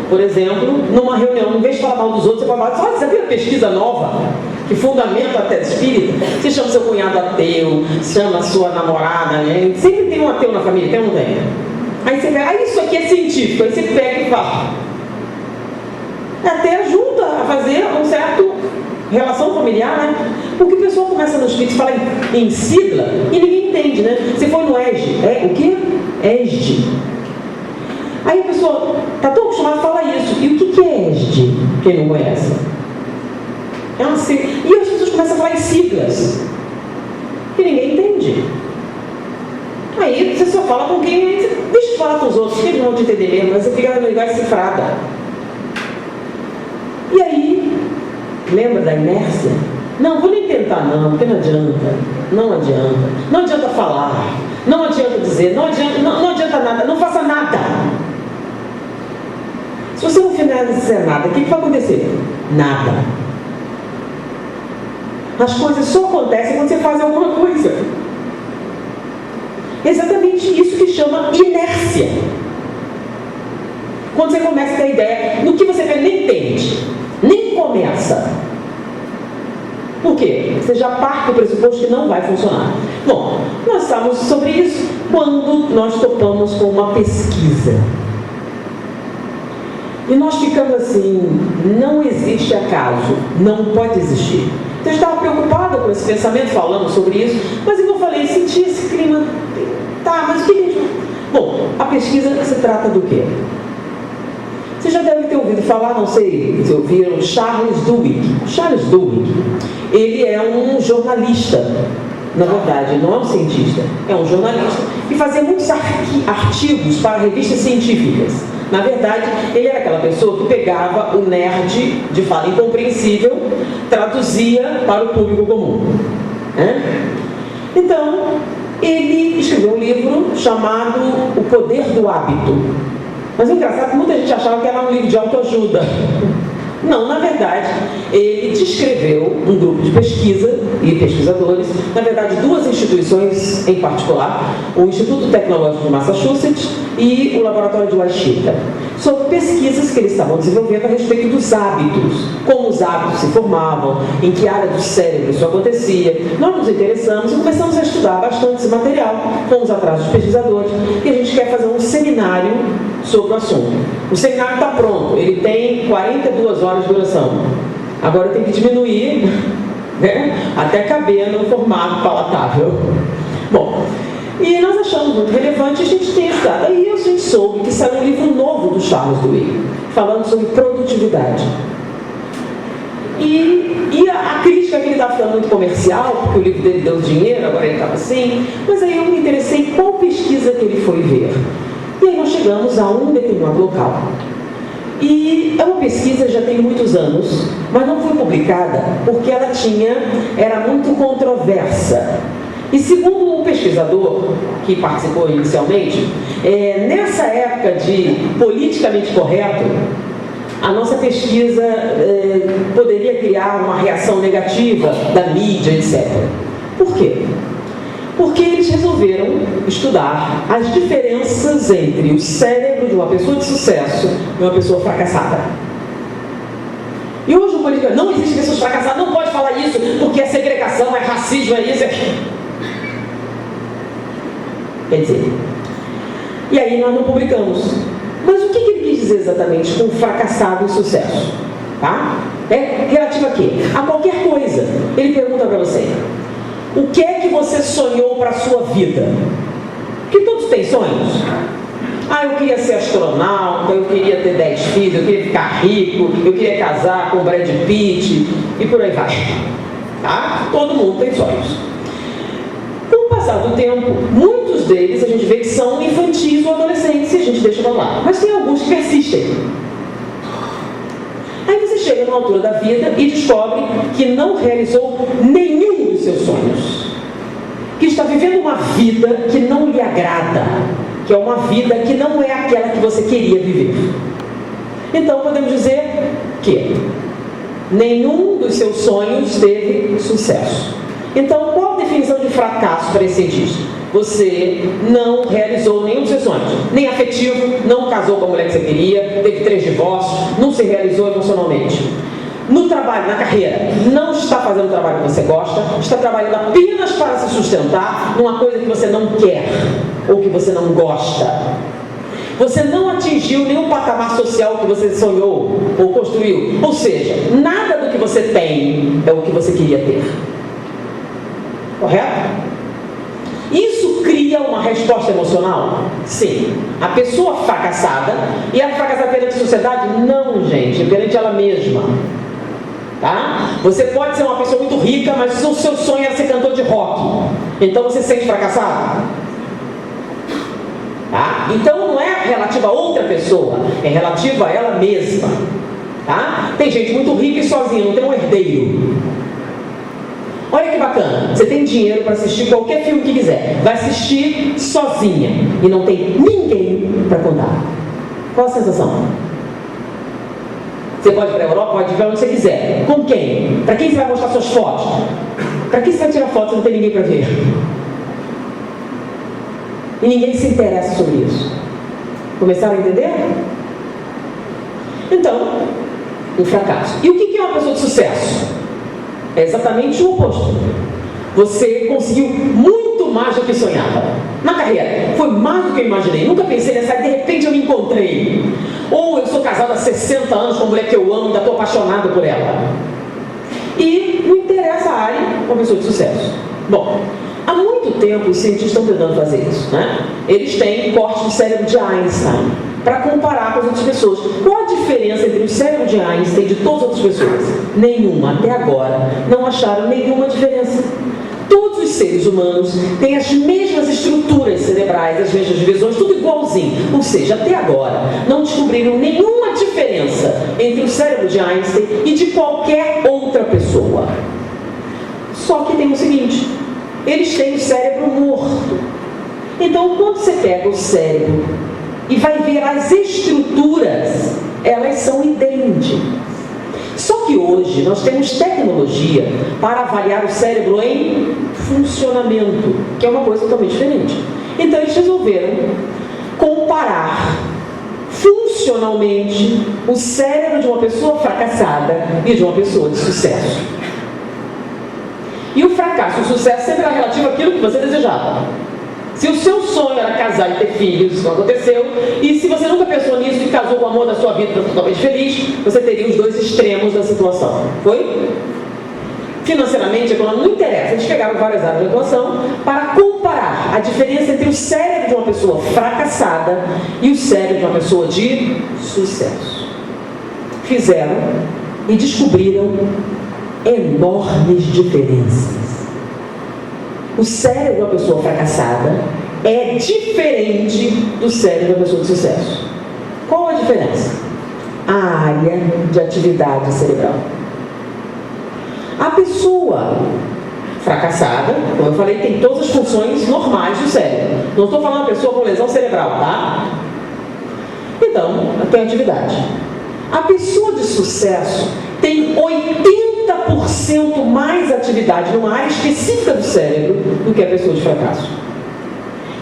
por exemplo, numa reunião, em vez de falar mal dos outros, você fala mal, você viu a pesquisa nova que fundamenta a tese espírita? Você chama seu cunhado ateu, chama sua namorada, né? Sempre tem um ateu na família, tem ou não tem? Aí você pega, isso aqui é científico, aí você pega e fala. Até ajuda a fazer um certo relação familiar, né? Porque o pessoal começa no espírito e fala em sigla e ninguém entende, né? Você foi no ESD, o quê? ESD. Aí a pessoa está tão acostumada a falar isso. E o que é ESD? Quem não conhece? É uma sigla. E as pessoas começam a falar em siglas e ninguém entende. Aí você só fala com quem... Deixa eu falar com os outros, que eles não vão te entender mesmo, mas você fica no lugar cifrada. E aí, lembra da inércia? Não, vou nem tentar não, porque não adianta. Não adianta. Não adianta falar. Não adianta dizer. Não adianta nada. Não faça nada. Se você não fizer nada, o que vai acontecer? Nada. As coisas só acontecem quando você faz alguma coisa. Exatamente isso que chama inércia. Quando você começa a ter ideia, no que você vê, nem entende, nem começa. Por quê? Você já parte do pressuposto que não vai funcionar. Bom, nós estávamos sobre isso quando nós topamos com uma pesquisa. E nós ficamos assim, não existe acaso, não pode existir. Então eu estava preocupada com esse pensamento, falando sobre isso, mas eu falei, senti esse clima, tá, mas o que a gente... Bom, a pesquisa se trata do quê? Você já deve ter ouvido falar, não sei se ouviram, Charles Duhigg. Charles Duhigg, ele é um jornalista, na verdade, não é um cientista, é um jornalista, e fazia muitos artigos para revistas científicas. Na verdade, ele era aquela pessoa que pegava o nerd de fala incompreensível, traduzia para o público comum. Então, ele escreveu um livro chamado O Poder do Hábito. Mas o engraçado é que muita gente achava que era um livro de autoajuda. Não, na verdade, ele descreveu um grupo de pesquisa e pesquisadores, na verdade, duas instituições em particular, o Instituto Tecnológico de Massachusetts e o Laboratório de Washington, sobre pesquisas que eles estavam desenvolvendo a respeito dos hábitos, como os hábitos se formavam, em que área do cérebro isso acontecia. Nós nos interessamos e começamos a estudar bastante esse material, fomos atrás dos pesquisadores, e a gente quer fazer um seminário sobre o assunto. O seminário está pronto, ele tem 42 horas de duração. Agora tem que diminuir, né, até caber no formato palatável. Bom, e nós achamos muito relevante, a gente tem estudado. Aí a gente soube que saiu um livro novo do Charles Duhigg, falando sobre produtividade. E a crítica que ele estava ficando muito comercial, porque o livro dele deu dinheiro, agora ele estava assim, mas aí eu me interessei em qual pesquisa que ele foi ver. E aí nós chegamos a um determinado local. E é uma pesquisa, já tem muitos anos, mas não foi publicada porque ela era muito controversa. E segundo um pesquisador que participou inicialmente, nessa época de politicamente correto, a nossa pesquisa poderia criar uma reação negativa da mídia, etc. Por quê? Porque eles resolveram estudar as diferenças entre o cérebro de uma pessoa de sucesso e uma pessoa fracassada. E hoje o político não existe pessoas fracassadas, não pode falar isso, porque é segregação, é racismo, é isso, é aquilo. Quer dizer, e aí nós não publicamos. Mas o que ele quis dizer exatamente com fracassado e sucesso? Tá? É relativo a quê? A qualquer coisa. Ele pergunta para você: o que é que você sonhou para a sua vida? Porque todos têm sonhos. Eu queria ser astronauta, eu queria ter 10 filhos, eu queria ficar rico, eu queria casar com Brad Pitt, e por aí vai. Tá? Todo mundo tem sonhos. Com o passar do tempo, muitos deles a gente vê que são infantis ou adolescentes, e a gente deixa para lá. Mas tem alguns que persistem. Aí você chega numa altura da vida e descobre que não realizou nenhum dos seus sonhos. Que está vivendo uma vida que não lhe agrada, que é uma vida que não é aquela que você queria viver. Então podemos dizer que nenhum dos seus sonhos teve sucesso. Então qual a definição de fracasso para esse cientista? Você não realizou nenhum dos seus sonhos, nem afetivo, não casou com a mulher que você queria, teve 3 divórcios, não se realizou emocionalmente. No trabalho, na carreira, não está fazendo o trabalho que você gosta, está trabalhando apenas para se sustentar numa coisa que você não quer ou que você não gosta. Você não atingiu nenhum patamar social que você sonhou ou construiu. Ou seja, nada do que você tem é o que você queria ter. Correto? Isso cria uma resposta emocional? Sim. A pessoa fracassada, e ela fracassada perante a sociedade? Não, gente, perante ela mesma. Tá? Você pode ser uma pessoa muito rica, mas o seu sonho era ser cantor de rock. Então você se sente fracassado? Tá? Então não é relativa a outra pessoa, é relativa a ela mesma. Tá? Tem gente muito rica e sozinha, não tem um herdeiro. Olha que bacana, você tem dinheiro para assistir qualquer filme que quiser, vai assistir sozinha e não tem ninguém para contar. Qual a sensação? Você pode ir para a Europa, pode ir para onde você quiser. Com quem? Para quem você vai mostrar suas fotos? Para quem você vai tirar fotos se não tem ninguém para ver? E ninguém se interessa sobre isso. Começaram a entender? Então, um fracasso. E o que é uma pessoa de sucesso? É exatamente o oposto. Você conseguiu muito mais do que sonhava. Na carreira, foi mais do que eu imaginei. Nunca pensei nessa área, de repente eu me encontrei. Ou eu sou casado há 60 anos com uma mulher que eu amo, ainda estou apaixonado por ela. E não interessa a área, uma pessoa de sucesso. Bom, há muito tempo os cientistas estão tentando fazer isso, né? Eles têm corte do cérebro de Einstein para comparar com as outras pessoas. Qual a diferença entre o cérebro de Einstein e de todas as outras pessoas? Nenhuma. Até agora não acharam nenhuma diferença. Todos os seres humanos têm as mesmas estruturas cerebrais, as mesmas divisões, tudo igualzinho. Ou seja, até agora não descobriram nenhuma diferença entre o cérebro de Einstein e de qualquer outra pessoa. Só que tem o seguinte: eles têm o cérebro morto. Então, quando você pega o cérebro e vai ver as estruturas, elas são idênticas. Só que hoje nós temos tecnologia para avaliar o cérebro em funcionamento, que é uma coisa totalmente diferente. Então eles resolveram comparar funcionalmente o cérebro de uma pessoa fracassada e de uma pessoa de sucesso. E o fracasso e o sucesso sempre era relativo àquilo que você desejava. Se o seu sonho era casar e ter filhos, isso não aconteceu, e se você nunca pensou nisso e casou com o amor da sua vida, totalmente feliz, você teria os dois extremos da situação. Foi? Financeiramente, econômico, não interessa. Eles pegaram várias áreas de atuação para comparar a diferença entre o cérebro de uma pessoa fracassada e o cérebro de uma pessoa de sucesso. Fizeram e descobriram enormes diferenças. O cérebro de uma pessoa fracassada é diferente do cérebro da pessoa de sucesso. Qual a diferença? A área de atividade cerebral. A pessoa fracassada, como eu falei, tem todas as funções normais do cérebro. Não estou falando de uma pessoa com lesão cerebral, tá? Então, tem atividade. A pessoa de sucesso tem 80% 30% mais atividade numa área específica do cérebro do que a pessoa de fracasso.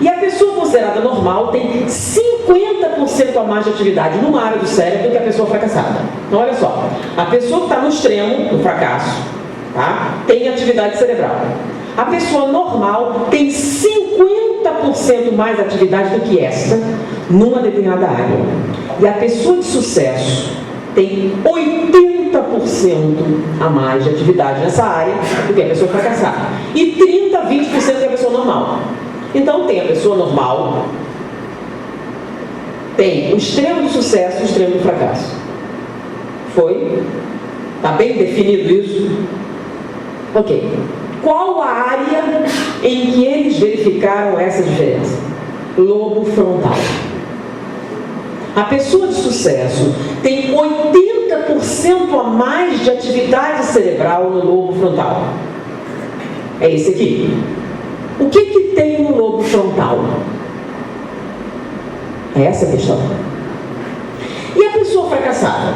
E a pessoa considerada normal tem 50% a mais de atividade numa área do cérebro do que a pessoa fracassada. Então, olha só, a pessoa que está no extremo do fracasso, tá, tem atividade cerebral. A pessoa normal tem 50% mais atividade do que esta numa determinada área. E a pessoa de sucesso tem 80% a mais de atividade nessa área do que a pessoa fracassada. E 30% a 20% do que a pessoa normal. Então tem a pessoa normal, tem o extremo do sucesso e o extremo do fracasso. Foi? Está bem definido isso? Ok. Qual a área em que eles verificaram essa diferença? Lobo frontal. A pessoa de sucesso tem 80% a mais de atividade cerebral no lobo frontal. É esse aqui. O que tem no lobo frontal? É essa a questão. E a pessoa fracassada?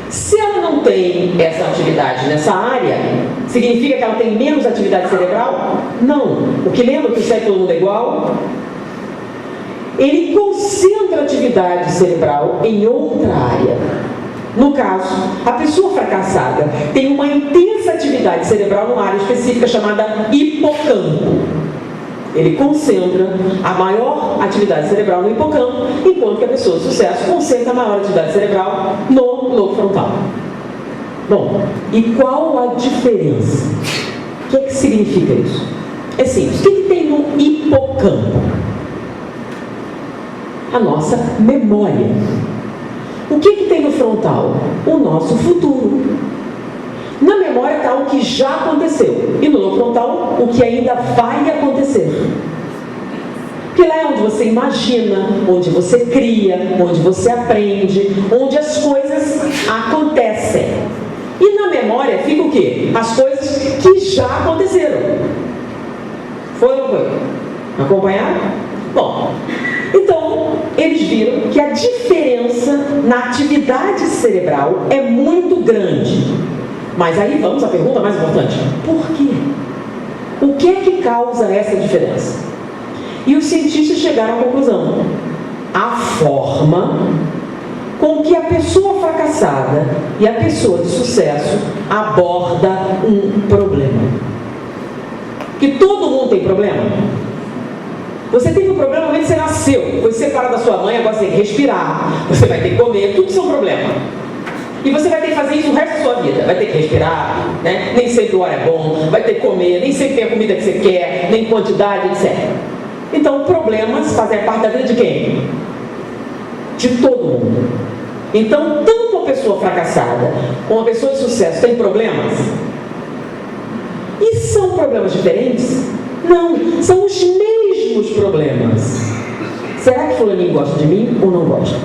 Se ela não tem essa atividade nessa área, significa que ela tem menos atividade cerebral? Não. Porque lembra que o cérebro todo mundo é igual? Ele concentra a atividade cerebral em outra área. No caso, a pessoa fracassada tem uma intensa atividade cerebral numa área específica chamada hipocampo. Ele concentra a maior atividade cerebral no hipocampo, enquanto que a pessoa de sucesso concentra a maior atividade cerebral no lobo frontal. Bom, e qual a diferença? O que é que significa isso? É simples. O que tem no hipocampo? A nossa memória. O que tem no frontal? O nosso futuro. Na memória está o que já aconteceu. E no lobo frontal, o que ainda vai acontecer. Porque lá é onde você imagina, onde você cria, onde você aprende, onde as coisas acontecem. E na memória fica o quê? As coisas que já aconteceram. Foi ou não foi? Acompanharam? Bom, então eles viram que a diferença na atividade cerebral é muito grande. Mas aí vamos à pergunta mais importante. Por quê? O que é que causa essa diferença? E os cientistas chegaram à conclusão. A forma com que a pessoa fracassada e a pessoa de sucesso aborda um problema. Que todo mundo tem problema. Você teve um problema no momento que você nasceu. Foi separado da sua mãe, agora você tem que respirar. Você vai ter que comer, tudo isso é um problema. E você vai ter que fazer isso o resto da sua vida. Vai ter que respirar, né? Nem sempre o ar é bom. Vai ter que comer, nem sempre tem a comida que você quer, nem quantidade, etc. Então, problemas fazem parte da vida de quem? De todo mundo. Então, tanto a pessoa fracassada como a pessoa de sucesso tem problemas? E são problemas diferentes? Não, são os mesmos problemas. Será que fulaninho gosta de mim ou não gosta?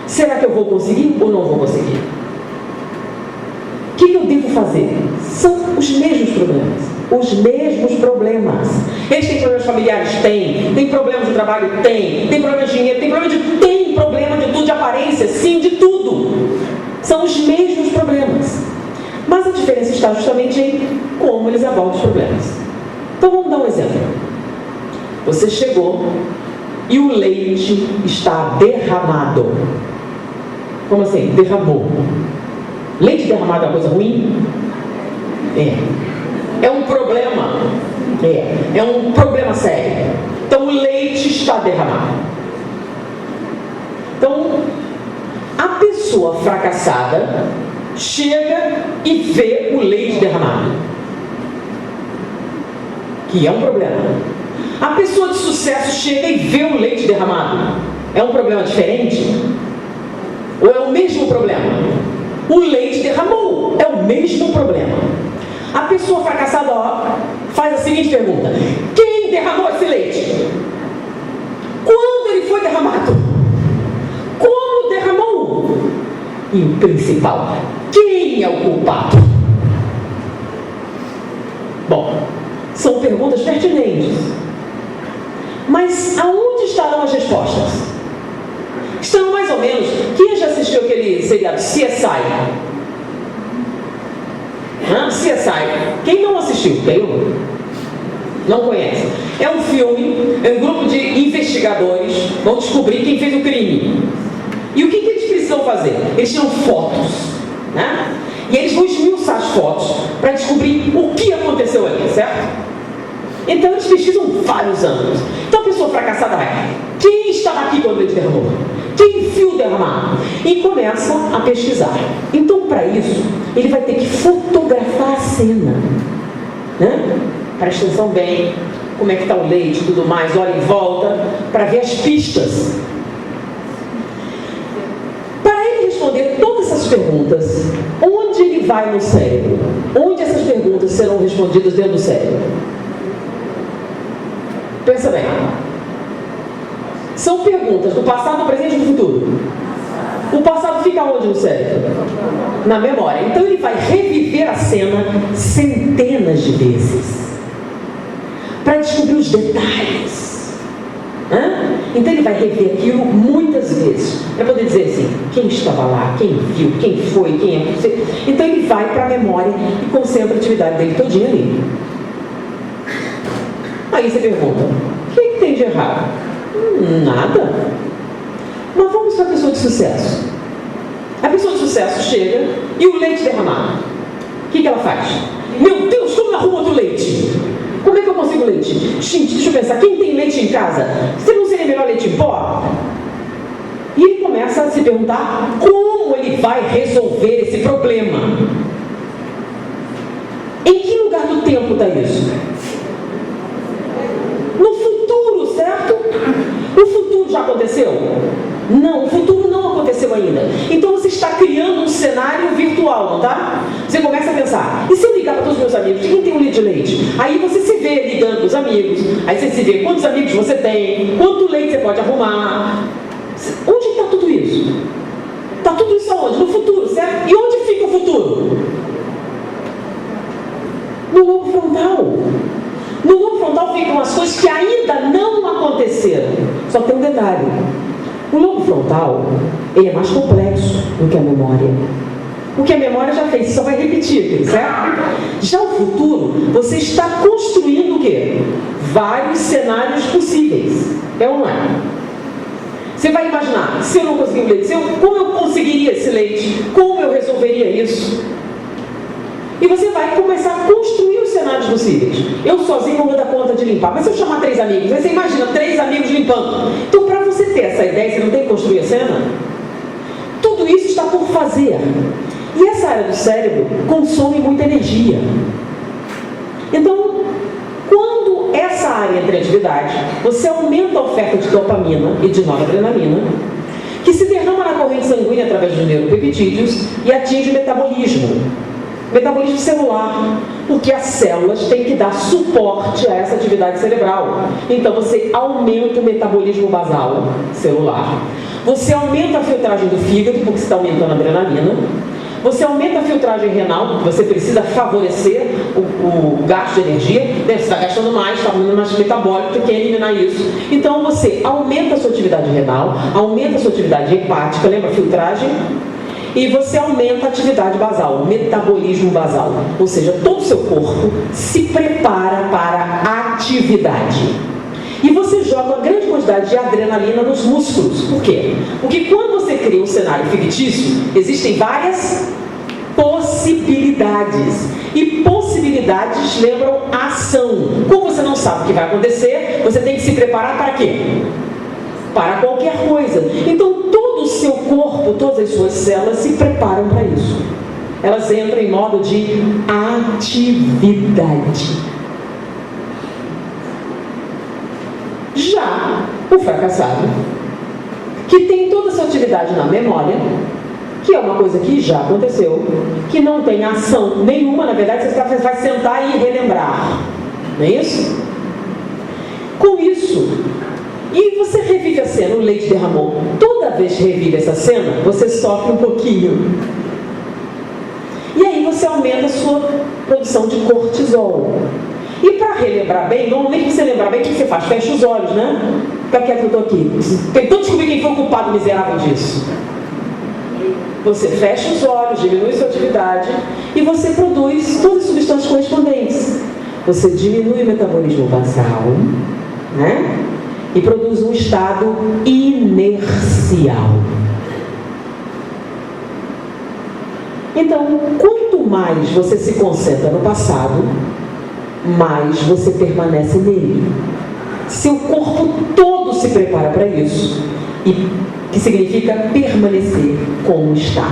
Será que eu vou conseguir ou não vou conseguir? O que eu devo fazer? São os mesmos problemas. Os mesmos problemas. Eles têm problemas familiares? Tem problemas de trabalho? Tem problemas de dinheiro? Tem problema de tudo, de aparência? Sim, de tudo. São os mesmos problemas. Mas a diferença está justamente em como eles abordam os problemas. Então vamos dar um exemplo. Você chegou e o leite está derramado. Como assim? Derramou. Leite derramado é uma coisa ruim? É um problema. É um problema sério. Então o leite está derramado. Então, a pessoa fracassada chega e vê o leite derramado, que é um problema. A pessoa de sucesso chega e vê o leite derramado. É um problema diferente? Ou é o mesmo problema? O leite derramou. É o mesmo problema. A pessoa fracassada faz a seguinte pergunta: quem derramou esse leite? Quando ele foi derramado? Como derramou? E o principal, quem é o culpado? Bom, são perguntas pertinentes. Mas aonde estarão as respostas? Estão mais ou menos... Quem já assistiu aquele seriado CSI? CSI. Quem não assistiu? Tem um? Não conhece. É um filme, é um grupo de investigadores vão descobrir quem fez o crime. E o que eles precisam fazer? Eles tiram fotos, né? E eles vão esmiuçar as fotos para descobrir o que aconteceu ali, certo? Então eles pesquisam vários anos. Então a pessoa fracassada vai: quem estava aqui quando ele derramou? Quem viu derramar? E começa a pesquisar. Então, para isso, ele vai ter que fotografar a cena, né? Presta atenção bem, como é que está o leite e tudo mais, olha em volta, para ver as pistas. Para ele responder todas essas perguntas, onde ele vai no cérebro? Onde essas perguntas serão respondidas dentro do cérebro? Pensa bem. São perguntas do passado, do presente e do futuro. O passado fica onde no cérebro? Na memória. Então ele vai reviver a cena centenas de vezes para descobrir os detalhes. Então ele vai rever aquilo muitas vezes para poder dizer assim: quem estava lá, quem viu, quem foi, quem é você. Então ele vai para a memória e concentra a atividade dele todinha ali. Aí você pergunta: o que tem de errado? Nada. Mas vamos para a pessoa de sucesso. A pessoa de sucesso chega e o leite derramado. O que ela faz? Meu Deus, como eu arrumo outro leite? Como é que eu consigo leite? Gente, deixa eu pensar, quem tem leite em casa? Você não seria melhor leite em pó? E ele começa a se perguntar como ele vai resolver esse problema. Em que lugar do tempo está isso? No futuro, certo? O futuro já aconteceu? Não, o futuro não aconteceu ainda. Então você está criando um cenário virtual, não tá? Você começa a pensar: e se eu ligar para todos os meus amigos? Quem tem um litro de leite? Aí você se vê ligando para os amigos. Aí você se vê quantos amigos você tem, quanto leite você pode arrumar. Onde está tudo isso? Está tudo isso aonde? No futuro, certo? E onde fica o futuro? No lobo frontal. No lobo frontal ficam as coisas que ainda não aconteceram. Só tem um detalhe: o lobo frontal, ele é mais complexo do que a memória. O que a memória já fez, só vai repetir, certo? Já o futuro, você está construindo o quê? Vários cenários possíveis. É ou não é? Você vai imaginar: se eu não conseguir o leite, como eu conseguiria esse leite? Como eu resolveria isso? E você vai começar a construir os cenários possíveis. Eu sozinho não vou dar conta de limpar, mas se eu chamar 3 amigos, aí você imagina 3 amigos limpando. Então, para você ter essa ideia, você não tem que construir a cena? Tudo isso está por fazer. E essa área do cérebro consome muita energia. Então, quando essa área entra em atividade, você aumenta a oferta de dopamina e de noradrenalina, que se derrama na corrente sanguínea através dos neuropeptídeos e atinge o metabolismo. Metabolismo celular, porque as células têm que dar suporte a essa atividade cerebral. Então você aumenta o metabolismo basal celular. Você aumenta a filtragem do fígado, porque você está aumentando a adrenalina. Você aumenta a filtragem renal, porque você precisa favorecer o gasto de energia. Você está gastando mais, está aumentando mais metabólico, você quer eliminar isso. Então você aumenta a sua atividade renal, aumenta a sua atividade hepática, lembra a filtragem? E você aumenta a atividade basal, o metabolismo basal. Ou seja, todo o seu corpo se prepara para a atividade. E você joga uma grande quantidade de adrenalina nos músculos. Por quê? Porque quando você cria um cenário fictício, existem várias possibilidades. E possibilidades lembram ação. Como você não sabe o que vai acontecer, você tem que se preparar para quê? Para qualquer coisa. Então todo o seu corpo, todas as suas células se preparam para isso. Elas entram em modo de atividade. Já o fracassado, que tem toda a sua atividade na memória, que é uma coisa que já aconteceu, que não tem ação nenhuma, na verdade você vai sentar e relembrar, não é isso? Com isso, e você revive a cena, o leite derramou. Toda vez que revive essa cena, você sofre um pouquinho. E aí você aumenta a sua produção de cortisol. E para relembrar bem, normalmente você lembrar bem, o que você faz? Fecha os olhos, né? Fica quieto que eu estou aqui. Tentando descobrir quem foi o culpado miserável disso. Você fecha os olhos, diminui sua atividade e você produz todas as substâncias correspondentes. Você diminui o metabolismo basal, né? E produz um estado inercial. Então, quanto mais você se concentra no passado, mais você permanece nele. Seu corpo todo se prepara para isso, e que significa permanecer como está.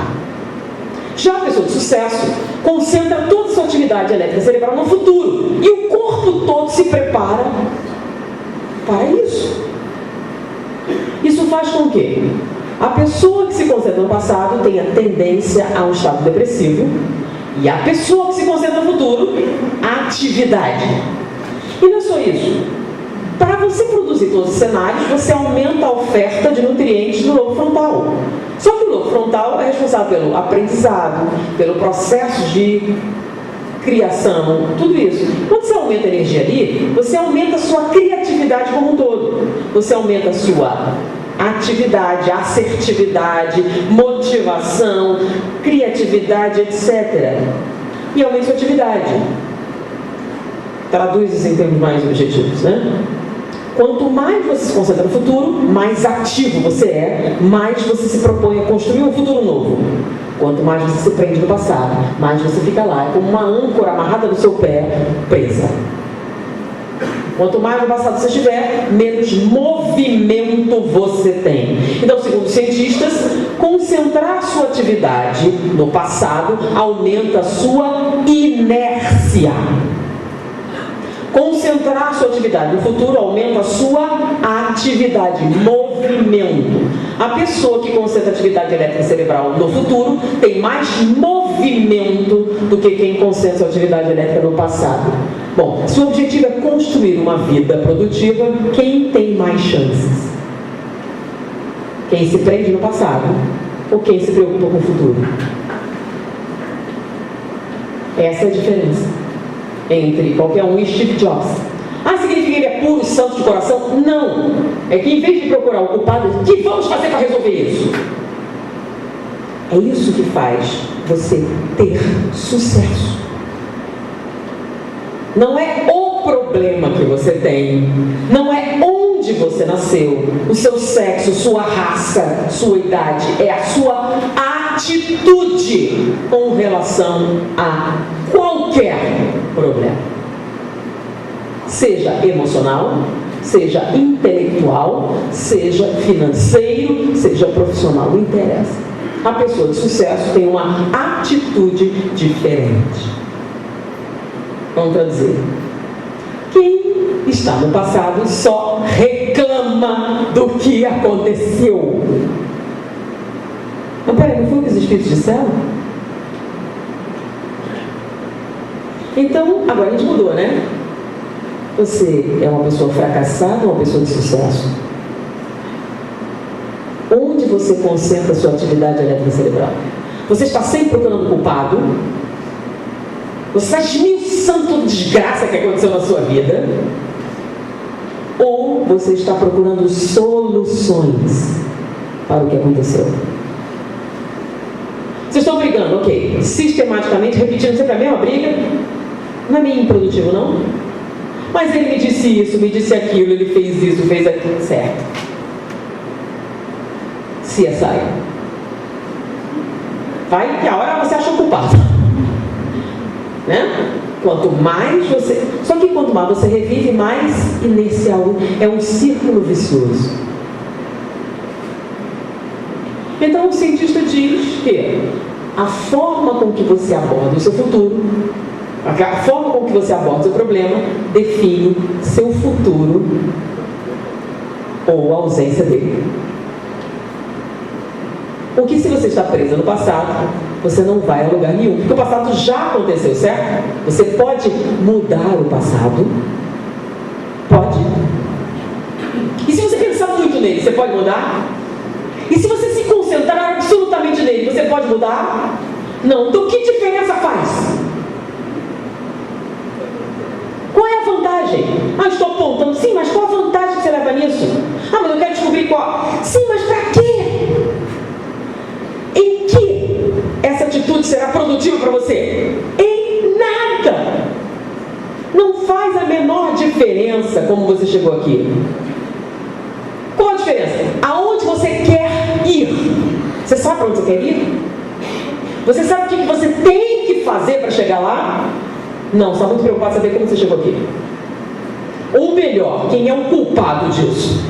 Já a pessoa de sucesso concentra toda a sua atividade elétrica cerebral no futuro, e o corpo todo se prepara para isso. Isso faz com que a pessoa que se concentra no passado tenha tendência a um estado depressivo, e a pessoa que se concentra no futuro, a atividade. E não é só isso. Para você produzir todos os cenários, você aumenta a oferta de nutrientes do lobo frontal. Só que o lobo frontal é responsável pelo aprendizado, pelo processo de criação, tudo isso. Quando você aumenta a energia ali, você aumenta a sua criatividade como um todo. Você aumenta a sua atividade, assertividade, motivação, criatividade, etc. E aumenta a sua atividade. Traduz isso em termos mais objetivos, né? Quanto mais você se concentra no futuro, mais ativo você é, mais você se propõe a construir um futuro novo. Quanto mais você se prende no passado, mais você fica lá, como uma âncora amarrada no seu pé, presa. Quanto mais no passado você estiver, menos movimento você tem. Então, segundo os cientistas, concentrar sua atividade no passado aumenta a sua inércia. Concentrar sua atividade no futuro aumenta a sua atividade, movimento. A pessoa que concentra a atividade elétrica cerebral no futuro tem mais movimento do que quem concentra sua atividade elétrica no passado. Bom, se o objetivo é construir uma vida produtiva, quem tem mais chances? Quem se prende no passado ou quem se preocupa com o futuro? Essa é a diferença entre qualquer um e Steve Jobs. Significa que ele é puro, santo de coração? Não. É que em vez de procurar o culpado, o que vamos fazer para resolver isso? É isso que faz você ter sucesso. Não é o problema que você tem, não é onde você nasceu, o seu sexo, sua raça, sua idade, é a sua atitude com relação a qualquer problema. Seja emocional, seja intelectual, seja financeiro, seja profissional, não interessa. A pessoa de sucesso tem uma atitude diferente. Vamos traduzir. Quem está no passado só reclama do que aconteceu. Mas peraí, não foi o que os Espíritos disseram? Então, agora a gente mudou, né? Você é uma pessoa fracassada ou uma pessoa de sucesso? Onde você concentra a sua atividade elétrica cerebral? Você está sempre procurando culpado? Você está esmiuçando toda desgraça que aconteceu na sua vida? Ou você está procurando soluções para o que aconteceu? Vocês estão brigando, ok, sistematicamente, repetindo sempre a mesma briga. Não é meio improdutivo, não? Mas ele me disse isso, me disse aquilo, ele fez isso, fez aquilo, certo. CSI. Vai que a hora você acha culpado. Né? Quanto mais você... Só que quanto mais você revive, mais inercial. É um círculo vicioso. Então o cientista diz que a forma com que você aborda o seu futuro, a forma com que você aborda o seu problema, define seu futuro ou a ausência dele. Porque se você está presa no passado, você não vai a lugar nenhum, porque o passado já aconteceu, certo? Você pode mudar o passado? Pode. E se você pensar muito nele, você pode mudar? E se você se concentrar absolutamente nele, você pode mudar? Não. Então que diferença faz? Qual é a vantagem? Estou apontando. Sim, mas qual a vantagem que você leva nisso? Mas eu quero descobrir qual. Sim, mas para quê? Em que essa atitude será produtiva para você? diferença como você chegou aqui? Qual a diferença? Aonde você quer ir? Você sabe para onde você quer ir? Você sabe o que você tem que fazer para chegar lá? Não, você está muito preocupado em saber como você chegou aqui. Ou melhor, quem é o culpado disso?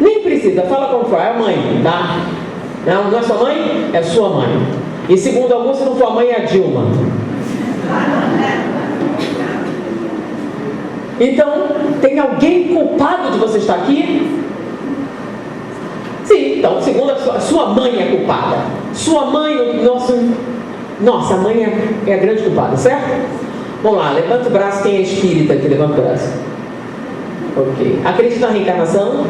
Nem precisa, fala como foi, é a mãe, tá? Não é sua mãe? É sua mãe. E segundo alguns, se não for a mãe, é a Dilma. Então, tem alguém culpado de você estar aqui? Sim, então, segundo a sua mãe é culpada. Sua mãe, nossa, a mãe é a grande culpada, certo? Vamos lá, levanta o braço, quem é espírita aqui, levanta o braço. Ok. Acredita na reencarnação?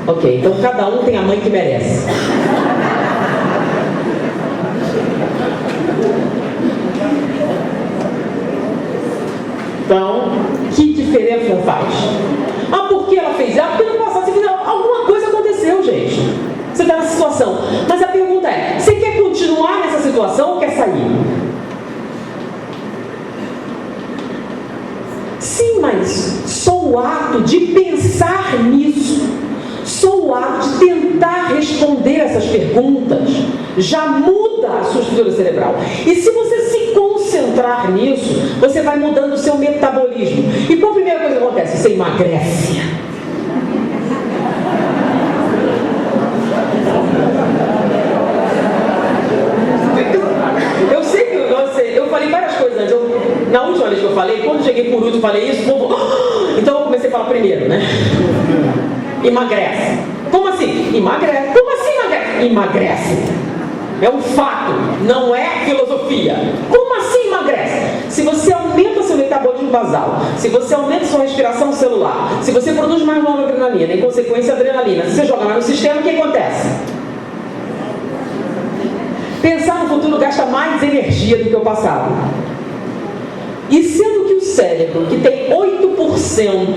Ok, então cada um tem a mãe que merece. Então, que diferença faz? Ah, por que ela fez? Ah, porque no passado você fez alguma coisa aconteceu, gente. Você está nessa situação. Mas a pergunta é, você quer continuar nessa situação ou quer sair? Sim, mas só o ato de pensar nisso, só o ato de tentar responder essas perguntas já muda a sua estrutura cerebral. E se você se concentrar nisso, você vai mudando o seu metabolismo. E qual a primeira coisa que acontece? Você emagrece. Eu sei que eu falei várias coisas antes. Na última vez que eu falei, quando cheguei por último, falei isso, então eu comecei a falar primeiro, né? Emagrece. Como assim? Emagrece. Como assim emagrece? Emagrece. É um fato, não é filosofia. Como assim emagrece? Se você aumenta seu metabolismo basal, se você aumenta sua respiração celular, se você produz mais noradrenalina, em consequência adrenalina, se você joga mais no sistema, o que acontece? Pensar no futuro gasta mais energia do que o passado. E sendo que o cérebro, que tem 8%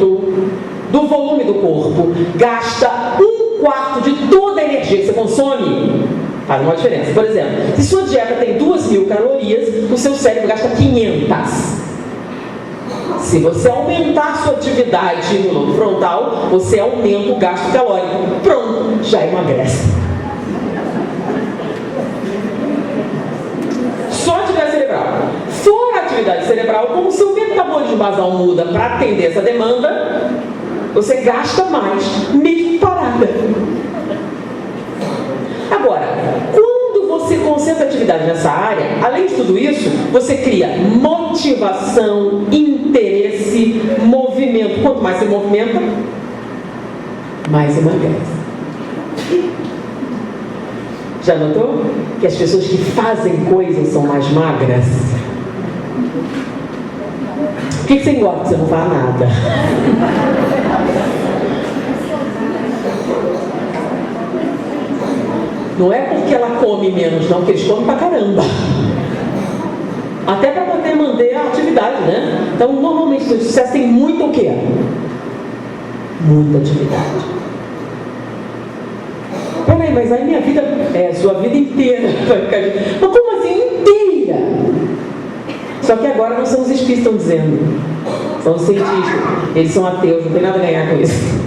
do volume do corpo, gasta 1/4 de toda a energia que você consome, faz uma diferença. Por exemplo, se sua dieta tem 2.000 calorias, o seu cérebro gasta 500. Se você aumentar a sua atividade no lobo frontal, você aumenta o gasto calórico. Pronto, já emagrece. Só atividade cerebral. Fora a atividade cerebral, como o seu metabolismo basal muda para atender essa demanda, você gasta mais, mesmo parada. Agora, quando você concentra atividade nessa área, além de tudo isso, você cria motivação, interesse, movimento. Quanto mais você movimenta, mais emagrece. Já notou que as pessoas que fazem coisas são mais magras? Por que você engorda? Você não faz nada. Não é porque ela come menos, não, porque eles comem pra caramba. Até para poder manter a atividade, né? Então, normalmente, o sucesso tem muito o quê? Muita atividade. Peraí, mas aí minha vida, sua vida inteira vai ficar... Mas como assim inteira? Só que agora não são os espíritos que estão dizendo. São os cientistas. Eles são ateus, não tem nada a ganhar com isso.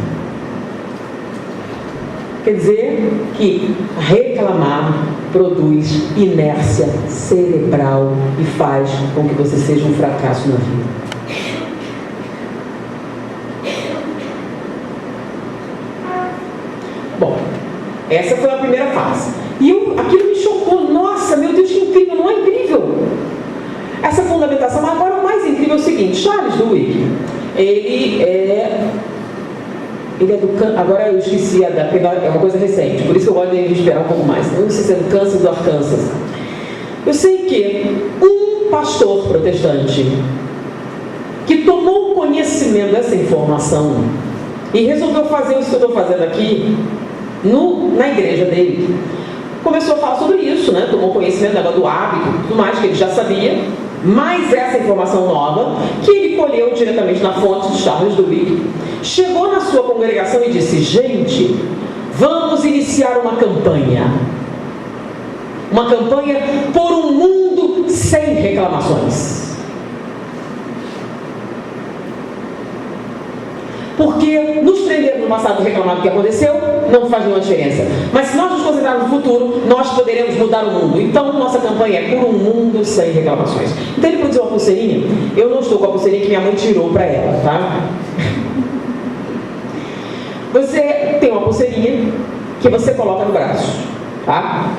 Quer dizer que reclamar produz inércia cerebral e faz com que você seja um fracasso na vida. Bom, essa foi a primeira fase. E aquilo me chocou. Nossa, meu Deus, que incrível, não é incrível? Essa fundamentação. Agora, o mais incrível é o seguinte: Charles Duhigg, ele é do agora eu esqueci, é uma coisa recente, por isso que eu gosto de esperar um pouco mais. Eu não sei se é do Kansas ou do Arkansas. Eu sei que um pastor protestante que tomou conhecimento dessa informação e resolveu fazer isso que eu estou fazendo aqui na igreja dele, começou a falar sobre isso, né? Tomou conhecimento do hábito, tudo mais que ele já sabia, mais essa informação nova que ele colheu diretamente na fonte de Charles Duhigg. Chegou na sua congregação e disse: gente, vamos iniciar uma campanha por um mundo sem reclamações. Porque nos prender no passado e reclamar do que aconteceu não faz nenhuma diferença. Mas se nós nos concentrarmos no futuro, nós poderemos mudar o mundo. Então, nossa campanha é por um mundo sem reclamações. Então, ele produziu uma pulseirinha. Eu não estou com a pulseirinha que minha mãe tirou para ela, tá? Você tem uma pulseirinha que você coloca no braço, tá?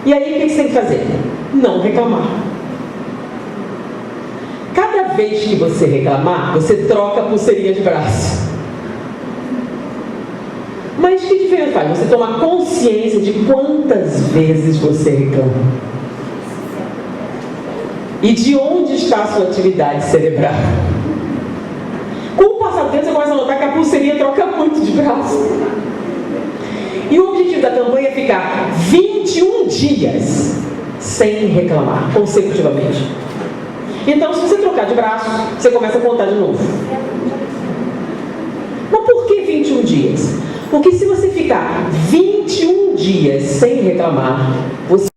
E aí, o que você tem que fazer? Não reclamar. Cada vez que você reclamar, você troca a pulseirinha de braço. Mas que diferença faz? Você toma consciência de quantas vezes você reclama. E de onde está a sua atividade cerebral. Com o passar do tempo, você começa a notar que a pulseirinha troca muito de braço. E o objetivo da campanha é ficar 21 dias sem reclamar, consecutivamente. Então, se você trocar de braço, você começa a contar de novo. Mas por que 21 dias? Porque se você ficar 21 dias sem reclamar, você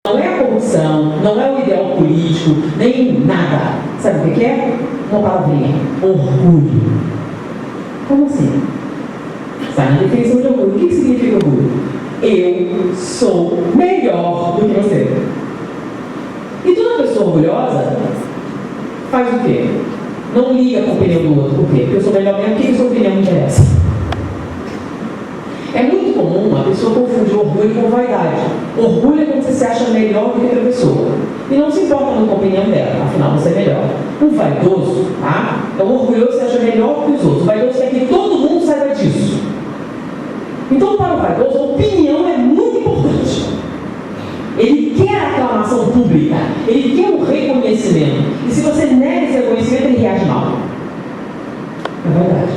não é a corrupção, não é o ideal político, nem nada. Sabe o que é? Uma palavrinha: orgulho. Como assim? Sai na definição de orgulho. O que significa orgulho? Eu sou melhor do que você. E toda pessoa orgulhosa faz o quê? Não liga com a opinião do outro. Por quê? Porque eu sou melhor mesmo, que a sua opinião me interessa. É muito comum a pessoa confundir orgulho com vaidade. Orgulho é quando você se acha melhor do que outra pessoa. E não se importa com a opinião dela, afinal você é melhor. Um vaidoso, tá? É um orgulhoso que se acha melhor que os outros. O vaidoso quer que todo mundo saiba disso. Então, para o vaidoso, a opinião é muito importante. Ele quer a aclamação pública, ele quer o reconhecimento. E se você nega esse reconhecimento, ele reage mal. É verdade.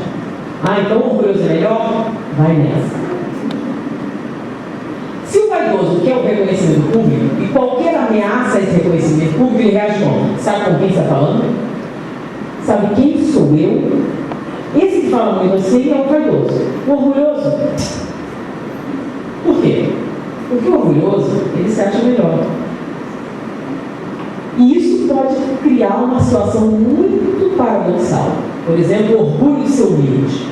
Então o orgulhoso é melhor? Vai nessa. Se o vaidoso quer o reconhecimento público, e qualquer ameaça a esse reconhecimento público, ele reage mal. Sabe com quem está falando? Sabe quem sou eu? Esse que fala muito assim é o vaidoso. O orgulhoso. Por quê? Porque o orgulhoso, ele se acha melhor. E isso pode criar uma situação muito paradoxal. Por exemplo, o orgulho de ser humilde.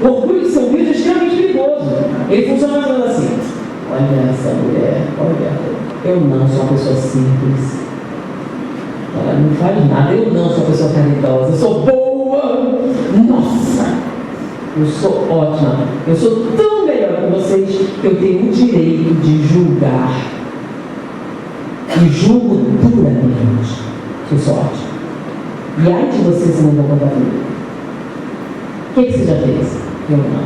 O orgulho de ser humilde é extremamente perigoso. Ele funciona mais ou menos assim: olha essa mulher, olha, eu não sou uma pessoa simples. Ela não faz nada, eu não sou uma pessoa caridosa, eu sou boa. Nossa! Eu sou ótima, eu sou tão melhor que vocês que eu tenho o direito de julgar. E julgo duramente que eu sou ótima. E ai de vocês se não vão contar tudo. O que você já fez? Eu não.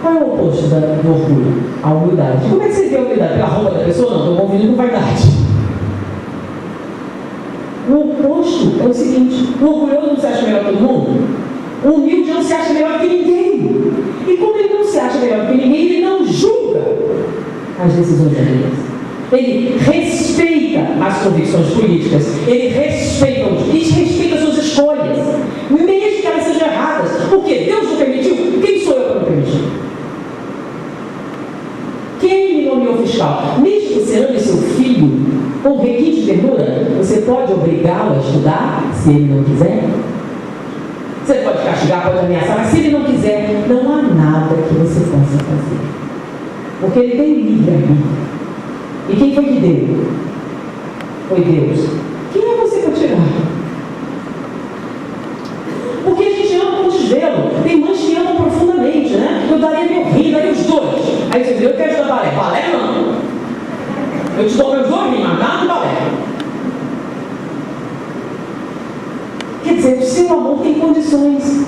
Qual é o oposto do orgulho? A humildade. Como é que você vê a humildade? Pela roupa da pessoa? Não, estou confundindo com vaidade. O oposto é o seguinte: o orgulhoso não se acha melhor que todo mundo. O humilde não se acha melhor que ninguém. E como ele não se acha melhor que ninguém, ele não julga as decisões alheias. Ele respeita as convicções políticas. Ele respeita as suas escolhas, mesmo que elas sejam erradas. Por quê? Deus não permitiu? Quem sou eu para não permitir? Quem me nomeou fiscal? Mesmo que você ame seu filho com requinte de ternura, você pode obrigá-lo a estudar se ele não quiser? Você pode castigar, pode ameaçar, mas se ele não quiser, não há nada que você possa fazer. Porque ele tem livre-arbítrio. E quem foi que deu? Foi Deus. Quem é você para tirar? Porque a gente ama com desvelo. Tem mães que amam profundamente, né? Eu daria meu rim, daria os dois. Aí você diz: eu quero estudar balé. Balé não. Eu te dou meus dois rins, mas nada no balé. Quer dizer, o seu amor tem condições.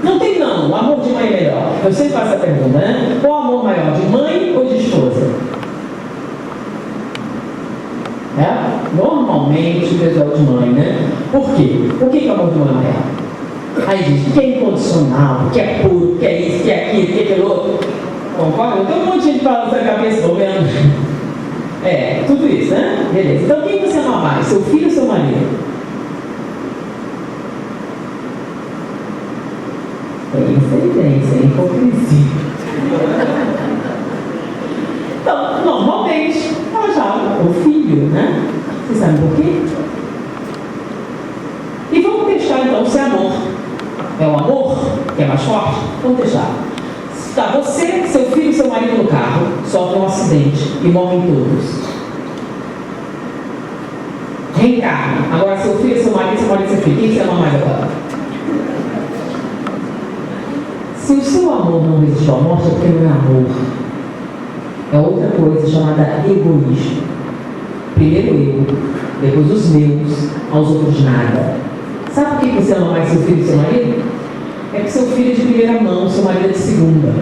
Não tem não, o amor de mãe é melhor. Eu sempre faço essa pergunta, né? Qual o amor maior, de mãe ou de esposa? Normalmente o pessoal de mãe, né? Por quê? Por que o amor de mãe é maior? Aí diz, porque é incondicional, porque é puro, porque é isso, porque é aquilo, porque é aquilo outro. Concorda? Tem um monte de gente falando na cabeça, estou vendo. Tudo isso, né? Beleza. Então quem você ama mais? Seu filho ou seu marido? Isso é evidência, é hipocrisia. Então, normalmente, ela já o filho, né? Vocês sabem por quê? isso é amor. É o amor que é mais forte? Vamos deixar. Tá, você, seu filho e seu marido no carro sofrem um acidente e morrem todos. Reencarna. Agora, seu filho, seu marido, seu filho, quem você ama mais agora? Se o seu amor não resistiu à morte, é porque não é amor. É outra coisa chamada egoísmo. Primeiro eu, depois os meus, aos outros nada. Sabe por que você ama mais seu filho e seu marido? É que seu filho é de primeira mão, seu marido é de segunda.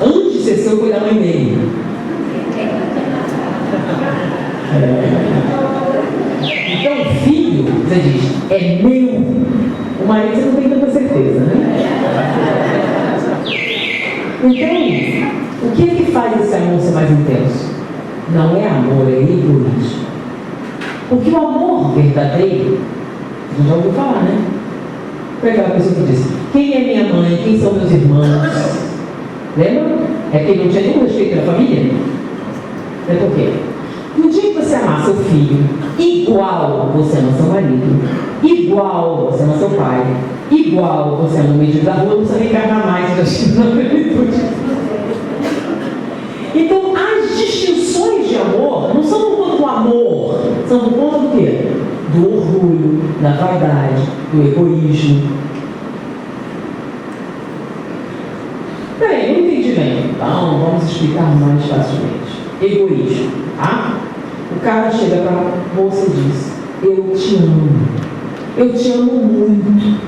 Antes de ser seu, foi da mãe dele. Então, o filho, você diz, é meu. O marido você não tem tanta certeza, né? Então, o que é que faz esse amor ser mais intenso? Não é amor, é egoísmo. Porque o amor verdadeiro, você já ouviu falar, né? Foi aquela pessoa que disse: quem é minha mãe? Quem são meus irmãos? Lembra? É porque não tinha nenhum respeito pela família. É por quê? No dia que você amar seu filho, igual você ama seu marido, igual você ama seu pai, igual você ama o medido da rua, não precisa reencarnar mais na plenitude. Então, as distinções de amor não são por conta do amor, são por conta do quê? Do orgulho, da vaidade, do egoísmo. Peraí, não entendi bem. Então, vamos explicar mais facilmente. Egoísmo, tá? O cara chega para a moça e diz: eu te amo. Eu te amo muito.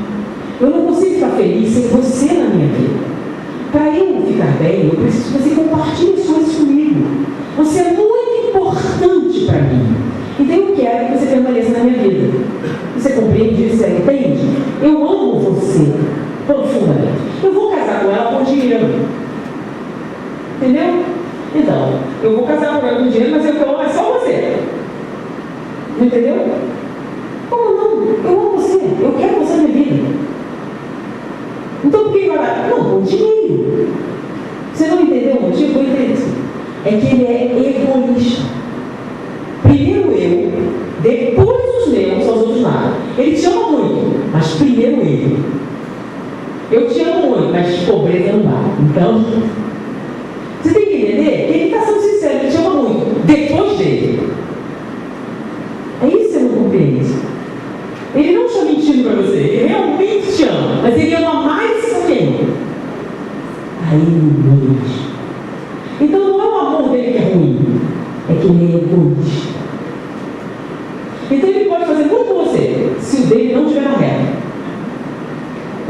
Eu não consigo ficar feliz sem você na minha vida. Para eu ficar bem, eu preciso que você compartilhe as coisas comigo. Você é muito importante para mim. Então eu quero que você permaneça na minha vida. Você compreende isso? Você entende? Eu amo você profundamente. Eu vou casar com ela com dinheiro. Entendeu? Então, eu vou casar com ela com dinheiro, mas eu amo é só você. Entendeu? Como não? Eu amo você. Eu quero você na minha vida. Então por que vai lá? Não, com dinheiro. Você não entendeu o motivo? Eu entendi. É que ele é egoísta. Primeiro eu, depois os meus, aos outros nada. Ele te ama muito, mas primeiro ele. Eu te amo muito, mas pobreza não dá. Então, você tem que entender que ele está sendo sincero, ele te ama muito, depois dele. É isso que você não compreende. Ele não está mentindo para você, ele realmente te ama, mas ele ama mais alguém. Aí ele diz. Então não é o amor dele que é ruim, é que ele é egoísta. Então ele pode fazer muito com você, se o dele não estiver na reta.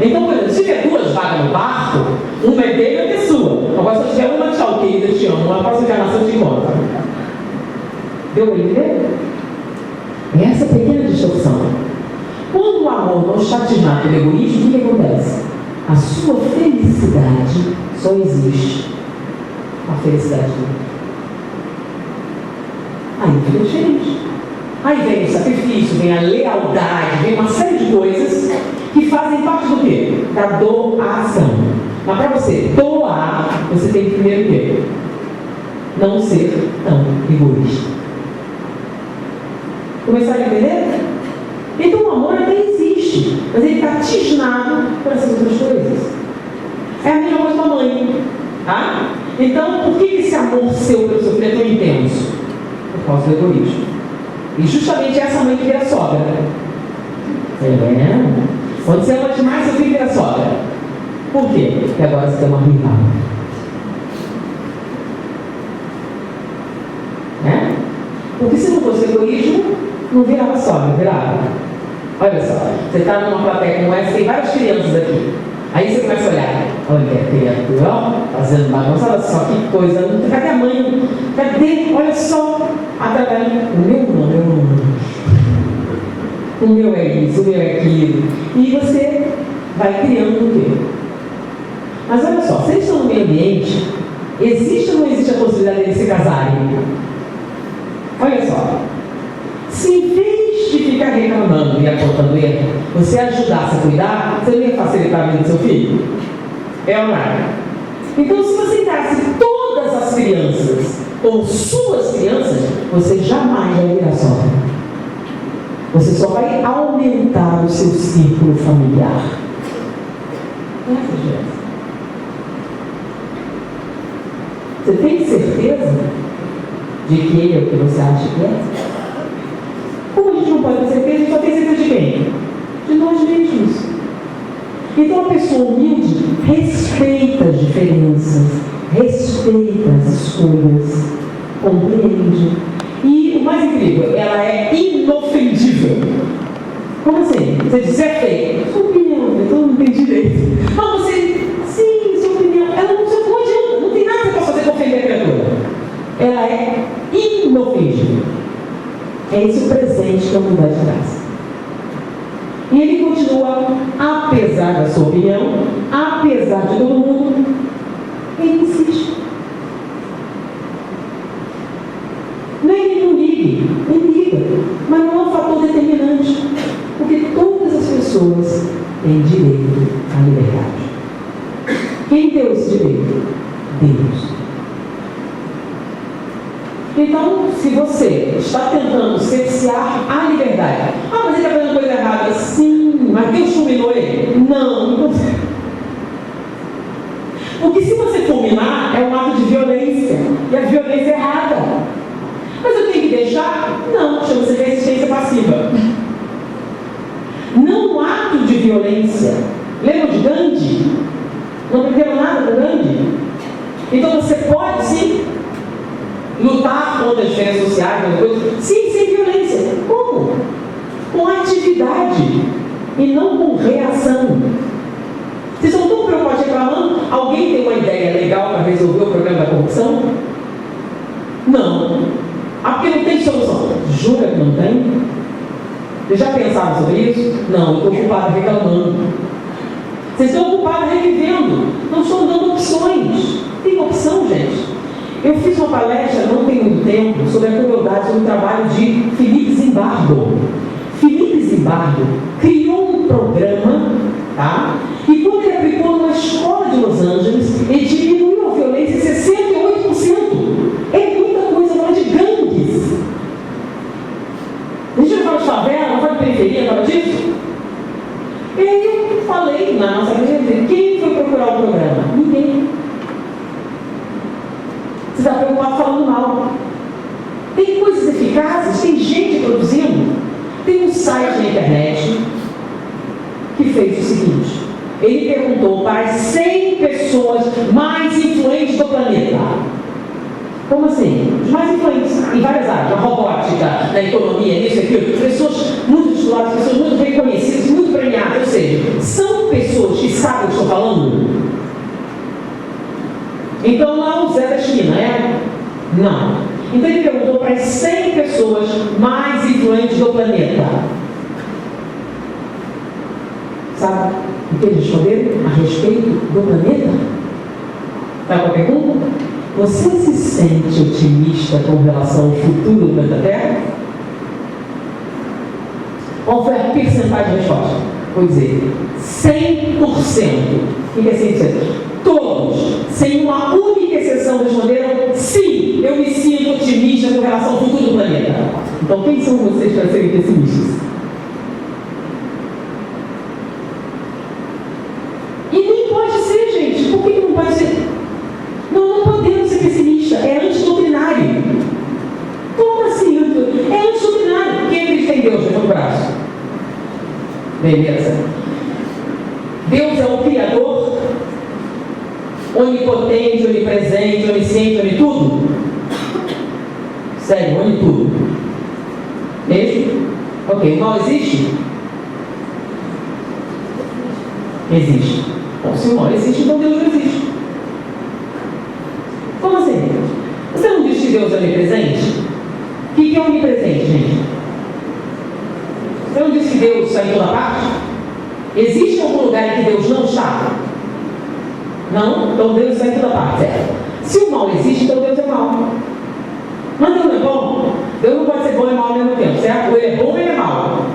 Então, por exemplo, se tiver duas vagas no barco, uma é dele e outra é sua. Agora, se eu tiver uma, tchau, querida, eu te amo, uma próxima encarnação eu te encontro. Deu para entender? É essa pequena distorção. Quando o amor não está atinado pelo egoísmo, o que acontece? A sua felicidade só existe. A felicidade dele. Aí fica diferente. Aí vem o sacrifício, vem a lealdade, vem uma série de coisas que fazem parte do quê? Da doação. Mas para você doar, você tem que primeiro o quê? Não ser tão egoísta. Começaram a entender? Então o amor até existe, mas ele está tisnado por essas outras coisas. É a mesma coisa com a mãe. Tá? Então, por que esse amor seu pelo seu filho é tão intenso? Por causa do egoísmo. E justamente essa mãe que vira sogra. Quando você ama demais, seu filho vira sogra. Por quê? Porque agora você tem uma rival. Porque se não fosse egoísmo, não virava sogra, virava. Olha só, você está numa plateia como essa, tem várias crianças aqui. Aí você começa a olhar, olha a criatura, ó, fazendo bagunça, olha só que coisa, cadê a mãe? Cadê? Olha só, atrapalhando. O meu não. O meu é isso, o meu é aquilo. E você vai criando o quê? Mas olha só, se eles estão no meio ambiente, existe ou não existe a possibilidade de eles se casarem? Olha só, se em vez de ficar reclamando e apontando erro, você ajudasse a cuidar, você não ia facilitar a vida do seu filho? É ou não é? Então, se você entrasse todas as crianças ou suas crianças, você jamais vai virar sogra. você só vai aumentar o seu círculo familiar. Essa é a diferença. Você tem certeza de que ele é o que você acha que é? Como a gente não pode ter certeza, a gente só tem certeza de quem? De nós mesmos. Então a pessoa humilde respeita as diferenças, respeita as escolhas, compreende. E o mais incrível, ela é inofendível. Como assim? Você diz, é feio. Sua opinião, então não tem direito. Não, você, sim, sua opinião. Ela não adianta, não tem nada que você possa fazer para ofender a criatura. Ela é inofendível. É esse o presente que a humanidade traz. E ele continua, apesar da sua opinião, apesar de todo mundo, ele insiste. Nem não ligue, nem liga, mas não é um fator determinante, porque todas as pessoas têm direito à liberdade. Quem deu esse direito? Deus. Então, se você está tentando cercear a liberdade, mas ele está fazendo coisa errada, sim, mas Deus fulminou ele? Não. Porque se você fulminar, é um ato de violência, e a violência é errada. Mas eu tenho que deixar? Não, chama-se resistência passiva. Não ato de violência. Lembra de Gandhi? Não aprenderam nada com Gandhi? Então você pode sim lutar contra as diferenças sociais, sim, sem violência. Como? Com atividade e não com reação. Vocês estão tão preocupados reclamando? Alguém tem uma ideia legal para resolver o problema da corrupção? Não. Porque não tem solução. Jura que não tem? Vocês já pensaram sobre isso? Não, eu estou ocupado reclamando. Vocês estão ocupados revivendo. Não estão dando opções. Tem opção, gente. Eu fiz uma palestra, não tem muito tempo, sobre a crueldade, sobre o trabalho de Felipe Zimbardo. Felipe Zimbardo criou um programa, tá? E quando ele aplicou numa escola de Los Angeles, ele diminuiu a violência em 68%. É muita coisa, não é de gangues. A gente não fala de favela, não fala de periferia, fala disso? E aí eu falei na nossa igreja, quem foi procurar o programa? Ninguém. Você está preocupado falando mal. Tem coisas eficazes, tem gente produzindo. Tem um site na internet que fez o seguinte: ele perguntou para as 100 pessoas mais influentes do planeta. Como assim? Os mais influentes em várias áreas, na robótica, na economia, nisso e aquilo. Pessoas muito estudadas, pessoas muito reconhecidas, muito premiadas. Ou seja, são pessoas que sabem o que estou falando. Então não é o Zé da esquina, é? Não. Então ele perguntou para as 100 pessoas mais influentes do planeta. Sabe o que eles responderam a respeito do planeta? Sabe qual a pergunta? Você se sente otimista com relação ao futuro do planeta Terra? Qual foi a percentagem de resposta? Vou dizer, 100%. O que é 100%? Todos, sem uma única exceção, responderam: sim, eu me sinto otimista com relação ao futuro do planeta. Então, quem são vocês para serem pessimistas? E nem pode ser, gente. Por que não pode ser? Não podemos ser pessimistas. É antidoutrinário. Como assim? É antidoutrinário. Quem acredita em Deus? Levanta o braço. Beleza. Deus é o Criador, onipotente, onipresente, onisciente, onitudo? Sério, onitudo. Mesmo? Ok, o mal existe? Existe. Bom, se o mal existe, então Deus não existe. Como assim? Você não diz que Deus é onipresente? O que é onipresente, gente? Você não diz que Deus está em toda parte? Existe algum lugar em que Deus não está? Não? Então Deus está em toda parte, certo? Se o mal existe, então Deus é mal. Mas Deus não é bom? Deus não pode ser bom e mal ao mesmo tempo, certo? Ou ele é bom ou ele é mal.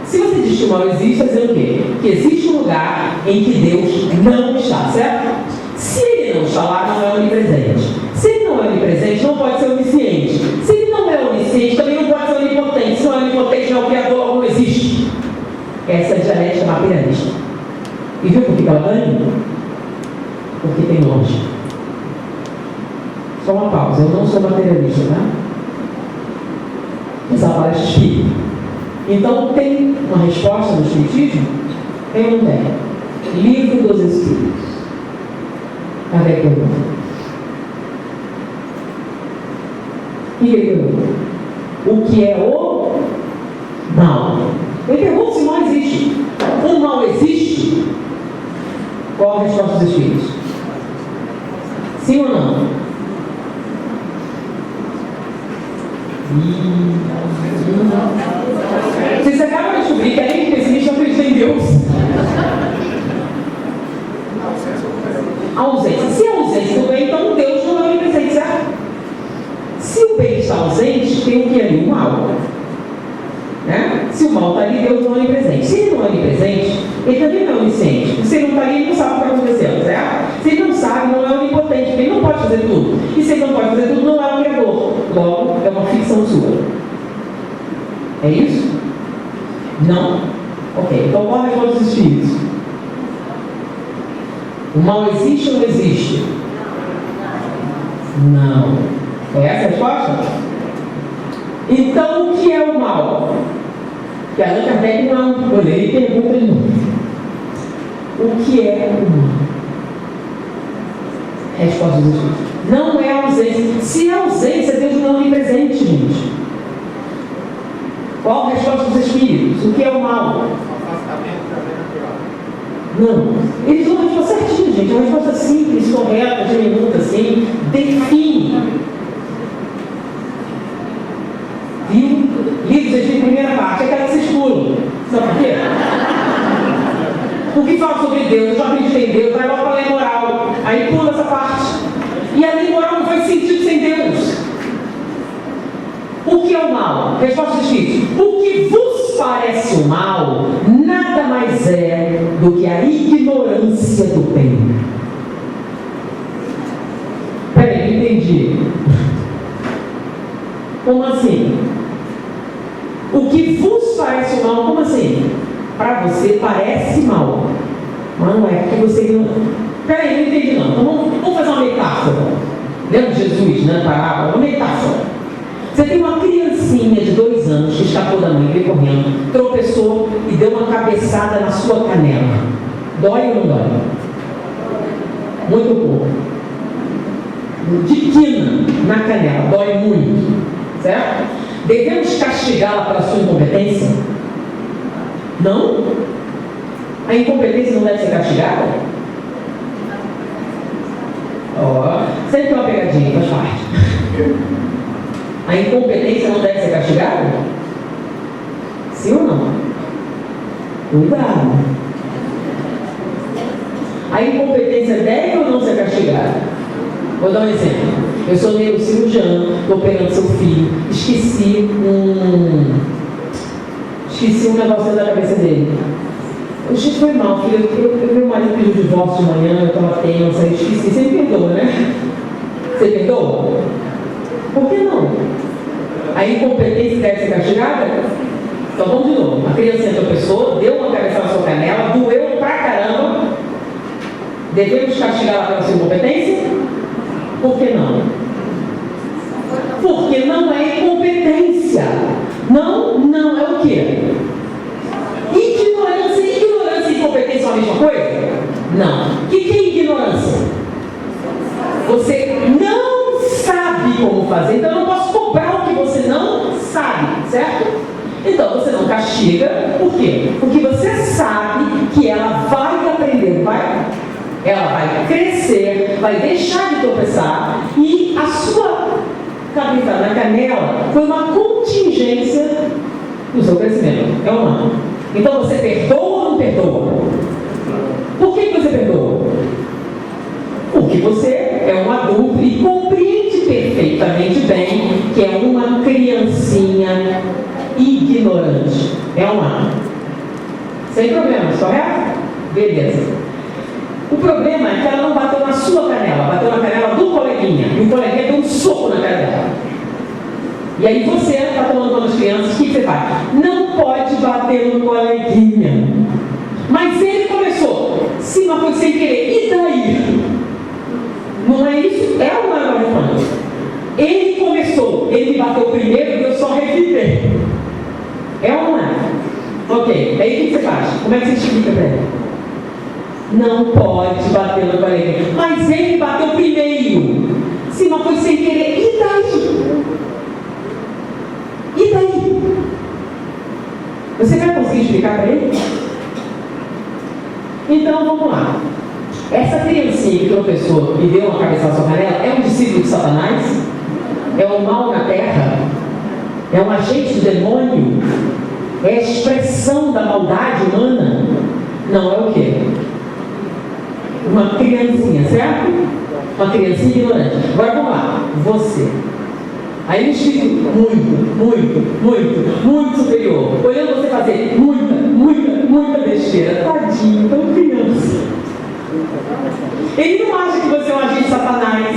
Se você diz que o mal existe, está dizendo o quê? Que existe um lugar em que Deus não está, certo? Se ele não está lá, não é onipresente. Se ele não é onipresente, não pode ser onisciente. Se ele não é onisciente, também não pode ser onipotente. Se não é onipotente, não é o Criador, não existe. essa dialética materialista. E viu por que ela ganha? Porque tem lógica. Só uma pausa, eu não sou materialista, tá? Essa palestra espírita. Então, tem uma resposta no Espiritismo? Tem ou não tem? Livro dos Espíritos. Cadê a pergunta? E ele pergunta: o que é o mal? Ele pergunta se o mal existe. O mal existe? Qual a resposta dos Espíritos? Sim ou não? Vocês acabam de descobrir que além de pessimista acredita em Deus. Ausência. Se é ausência do bem, então Deus não é onipresente, certo? Se o bem está ausente, tem o que ali? O mal. Né? Se o mal está ali, Deus não é onipresente. Se ele não é onipresente, ele também não é onisciente. Se ele não está ali, ele não sabe o que está acontecendo, certo? Se ele não sabe, não é onipotente, porque ele não pode fazer tudo. E se ele não pode fazer tudo, não é o Criador. Logo, é uma ficção sua. É isso? Não? Ok. Então, qual a resposta dos Espíritos? O mal existe ou não existe? Não. É essa a resposta? Então, o que é o mal? Que Allan Kardec não é um... Olha, ele pergunta de novo. O que é o mal? Resposta dos Espíritos: não é ausência. Se é ausência, Deus não é onipresente, gente. Qual a resposta dos Espíritos? O que é o mal? Não. Eles dão a resposta certinha, gente. É uma resposta simples, correta, diminuta, assim. Define. Viu? Livros de primeira parte, aquela que vocês pulam. Sabe por quê? O que fala sobre Deus? Eu já acreditei em Deus, vai logo para a lei moral. Aí pula essa parte. E a lei moral não faz sentido sem Deus. O que é o mal? Resposta dos Espíritos: o que vos parece o mal nada mais é do que a ignorância do bem. Peraí, não entendi. Como assim? O que vos parece o mal? Como assim? Para você parece mal, mas não é porque você não... Peraí, não entendi não. Então vamos fazer uma metáfora. Lembra de Jesus, né? Parábola, uma metáfora. Você tem uma criancinha de 2 anos que escapou da mãe, veio correndo, tropeçou e deu uma cabeçada na sua canela. Dói ou não dói? Muito pouco. De quina na canela, dói muito. Certo? Devemos castigá-la pela sua incompetência? Não? A incompetência não deve ser castigada? Sempre tem uma pegadinha, faz parte. A incompetência não deve ser castigada? Sim ou não? Cuidado. A incompetência deve ou não ser castigada? Vou dar um exemplo. Eu sou neurocirurgião, estou operando seu filho, esqueci um negócio da cabeça dele. Oxe, foi mal, filho. Meu marido pediu divórcio de manhã, eu estava tensa, eu esqueci. Você me perdoa, né? Você perdoa? Por que não? A incompetência deve ser castigada? Então vamos de novo. A criança tropeçou, deu uma cabeçada na sua canela, doeu pra caramba. Devemos castigá-la pela sua incompetência? Por que não? Porque não é incompetência. Não é o quê? Ignorância e incompetência são a mesma coisa? Não. O que é ignorância? Você não sabe como fazer, então eu não posso cobrar o que você não sabe, certo? Então você não castiga, por quê? Porque você sabe que ela vai aprender, vai? Ela vai crescer, vai deixar de tropeçar e a sua cabeça na canela foi uma contingência do seu crescimento. É ou não? Então você perdoa ou não perdoa? Por que você perdoa? Porque você é um adulto e compreende perfeitamente bem que é uma criancinha ignorante. É ou não? Sem problemas, correto? Beleza. O problema é que ela não bateu na sua canela, bateu na canela do coleguinha. E o coleguinha deu um soco na cara dela. E aí você está tomando conta das crianças, o que você faz? Não pode bater no coleguinha. Mas ele começou. Sim, mas foi sem querer. E daí? Não é isso? É ou não é agora respondendo? Ele começou. Ele me bateu primeiro e eu só revidei. É ou não é? Ok. Aí o que você faz? Como é que você explica para ele? Não pode bater no coleguinha. Mas ele bateu primeiro. Sim, mas foi sem querer. E daí? E daí? Você vai conseguir explicar para ele? Então vamos lá. Essa criancinha que tropeçou e deu uma cabeçada sua canela é um discípulo de Satanás? É o mal na terra? É um agente do demônio? É a expressão da maldade humana? Não, é o quê? Uma criancinha, certo? Uma criancinha ignorante. Agora vamos lá. Você. Aí um espírito muito superior, olhando você fazer muita besteira. Tadinho, tão criança. Ele não acha que você é um agente de Satanás,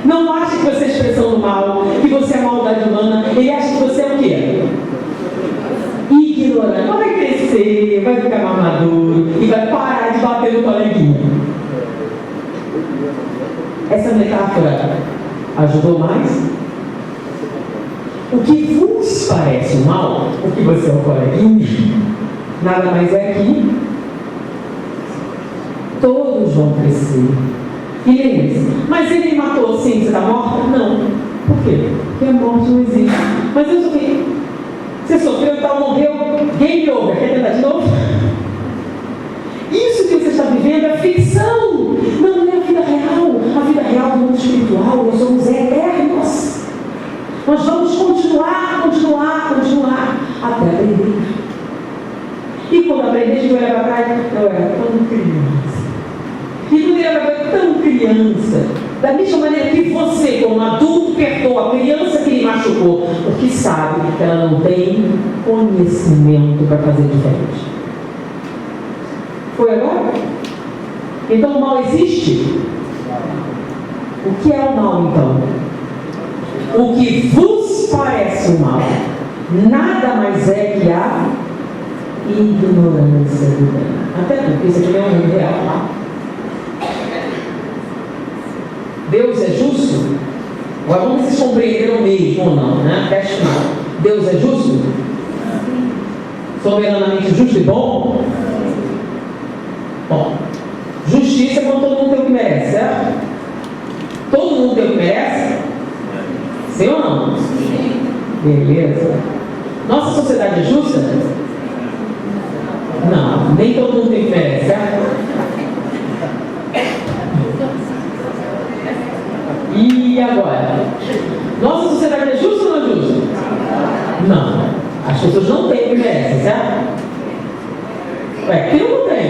não acha que você é a expressão do mal, que você é a maldade humana. Ele acha que você é o quê? Ignorante. Vai crescer, vai ficar mais maduro e vai parar de bater no coleguinha. Essa metáfora ajudou mais? O que vos parece o mal, o que você é um coleguinha, nada mais é que todos vão crescer. E lembre-se, mas ele me matou, sim, você está morta? Não. Por quê? Porque a morte não existe. Mas eu sofri. Você sofreu e tal, morreu, game over. Quer tentar de novo? Isso que você está vivendo é ficção. Não é a vida real. A vida real do mundo espiritual, nós somos eternos. Nós vamos continuar até aprender. E quando aprender, a gente vai olhar para trás, eu era tão criança. E quando ele era tão criança, da mesma maneira que você, como adulto, perdoa a criança que lhe machucou, porque sabe que ela não tem conhecimento para fazer diferente. Foi agora? Então o mal existe? O que é o mal então? O que vos parece o mal nada mais é que a ignorância do bem. Até porque isso aqui é um mundo real, tá? Deus é justo? Agora vamos ver se vocês compreenderam mesmo ou não, né? Teste final. Deus é justo? Soberanamente justo e bom? Bom, justiça é quando todo mundo tem o que merece, certo? Todo mundo tem o que merece? Sim ou não? Sim. Beleza. Nossa sociedade é justa? Não, nem todo mundo tem o que merece, certo? E agora? Nossa sociedade é justa ou não é justa? Não. As pessoas não têm o que merecem, certo? Ué, quem não tem?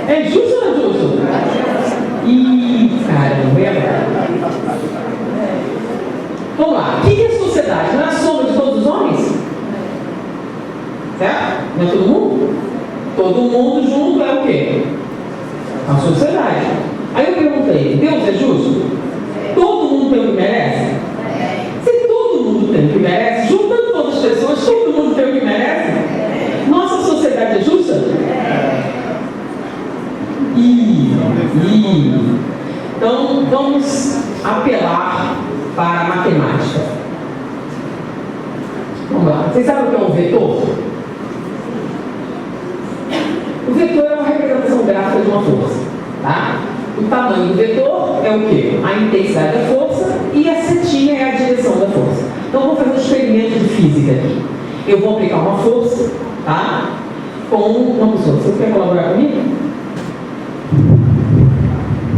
É justo ou não é justo? Ih, caramba, e agora? Vamos lá. O que é a sociedade? Não é a soma de todos os homens? Certo? Não é todo mundo? Todo mundo junto é o quê? A sociedade. Aí eu perguntei, Deus é justo? Todo mundo tem o que merece? Se todo mundo tem o que merece, juntando todas as pessoas, todo mundo tem o que merece? Nossa sociedade é justa? Então vamos apelar para a matemática. Vamos lá. Vocês sabem o que é um vetor? O vetor é uma representação gráfica de uma força, tá? O tamanho do vetor é o quê? A intensidade da força e a setinha é a direção da força. Então vamos fazer um experimento de física aqui. Eu vou aplicar uma força, tá? Com uma pessoa. Você quer colaborar comigo?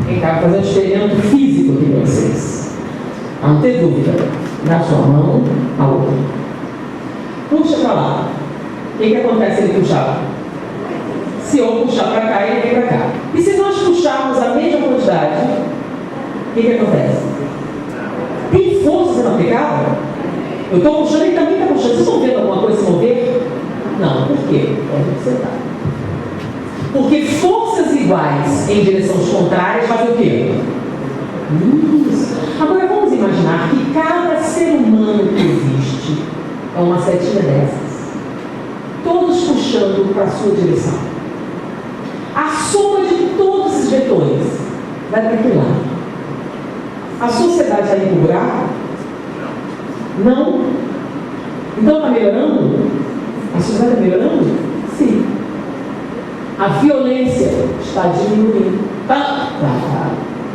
Vem cá, vou fazer um experimento físico aqui para vocês. Não ter dúvida. Na sua mão, a outra. Puxa para lá. O que acontece se ele puxar? Se eu puxar para cá, ele vem para cá. E se nós puxarmos a mesma quantidade, o que acontece? Tem força sendo aplicada? Eu estou puxando, ele também está puxando. Vocês estão vendo alguma coisa se mover? Não. Por quê? Pode observar. Porque forças iguais em direções contrárias fazem o quê? Isso. Agora vamos imaginar que cada ser humano que existe é uma setinha dessas, todos puxando para a sua direção. A soma de todos esses vetores vai para que lado? A sociedade está indo para o buraco? Não. Então está melhorando? A sociedade está melhorando? Sim. A violência está diminuindo.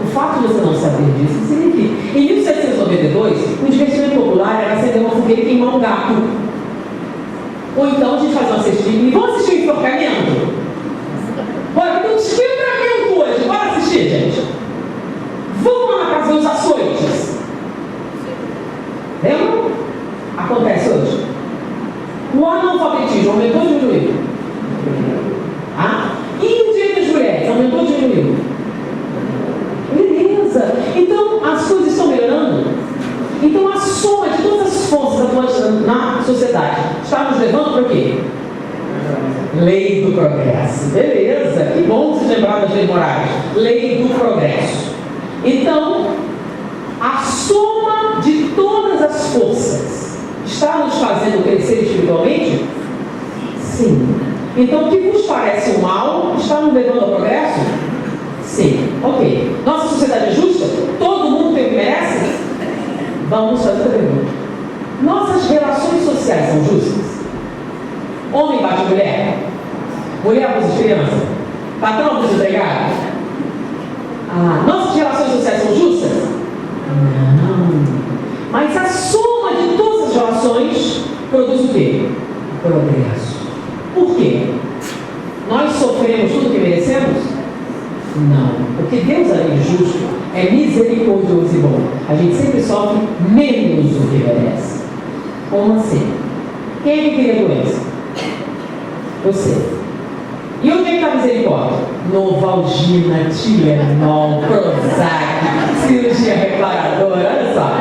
O fato de você não saber disso significa. Em 1792, o divertimento popular era acender uma fogueira e queimar um gato. Ou então a gente fazia uma cestinha e vamos assistir o enforcamento? Bora, tem um desmembramento hoje. Bora assistir, gente. Vamos lá fazer os açoites. Lembra? Acontece hoje. O analfabetismo aumentou ou diminuiu? E o direito das mulheres aumentou ou diminuiu? Beleza. Então as coisas estão melhorando. Então a soma de todas as forças atuantes na sociedade está nos levando para o quê? Lei do progresso. Beleza. Que bom se lembrar das leis morais. Lei do progresso. Então, a soma de todas as forças está nos fazendo crescer espiritualmente? Sim. Então, o que vos parece um mal está nos levando ao progresso? Sim. Ok. Nossa sociedade é justa? Todo mundo tem o que merece? Vamos fazer a pergunta. Nossas relações sociais são justas? Homem bate mulher? Mulher abusa de criança? Patrão abusa de empregado? Nossas relações sociais são justas? Não. Mas a soma de todas as relações produz o quê? Progresso. Por quê? Nós sofremos tudo o que merecemos? Não. Porque Deus, além de justo, é misericordioso e bom. A gente sempre sofre menos do que merece. Como assim? Quem é que cria doença? Você. E onde é que está a misericórdia? Novalgina, Tilenol, Prozac, cirurgia reparadora, olha só.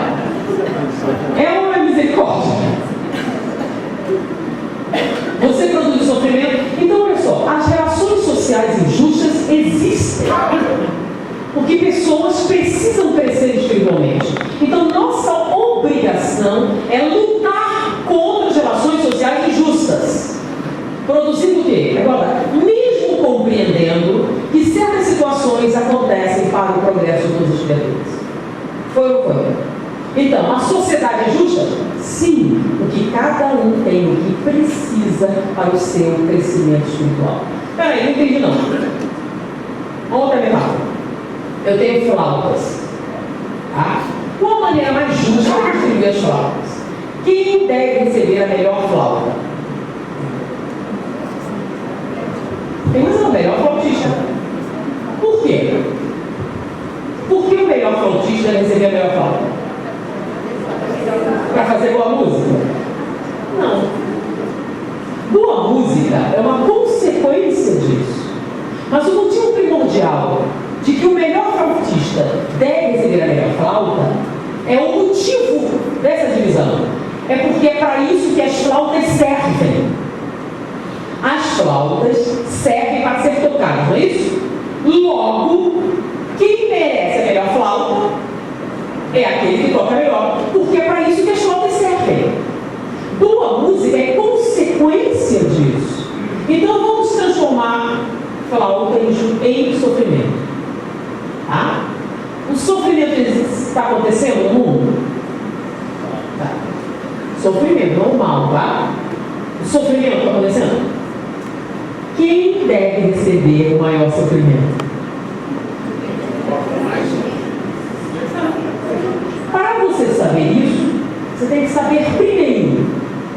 É uma misericórdia. Você produz sofrimento. Então, olha só, as relações sociais injustas existem. Porque pessoas precisam crescer espiritualmente. Então, nossa obrigação é lutar contra as relações sociais injustas. Produzindo o quê? Agora, mesmo compreendendo que certas situações acontecem para o progresso de todas as criaturas. Foi ou foi? Então, a sociedade é justa? Sim, porque cada um tem o que precisa para o seu crescimento espiritual. Peraí, não entendi não. Outra metáfora. Eu tenho flautas. Qual a maneira mais justa de distribuir as flautas? Quem deve receber a melhor flauta? Tem mais uma melhor flautista. Por quê? Por que o melhor flautista deve receber a melhor flauta? Para fazer boa música? Não. Boa música é uma consequência disso. Mas o motivo primordial de que o melhor flautista deve receber a melhor flauta é o motivo dessa divisão. É porque é para isso que as flautas servem. As flautas servem para ser tocadas, não é isso? Logo, quem merece a melhor flauta é aquele que toca melhor, porque é para isso que as flautas servem. Boa música é consequência disso. Então vamos transformar flauta em sofrimento. O sofrimento está acontecendo no mundo? Sofrimento normal, tá? O sofrimento está acontecendo? Quem deve receber o maior sofrimento? Para você saber isso, você tem que saber primeiro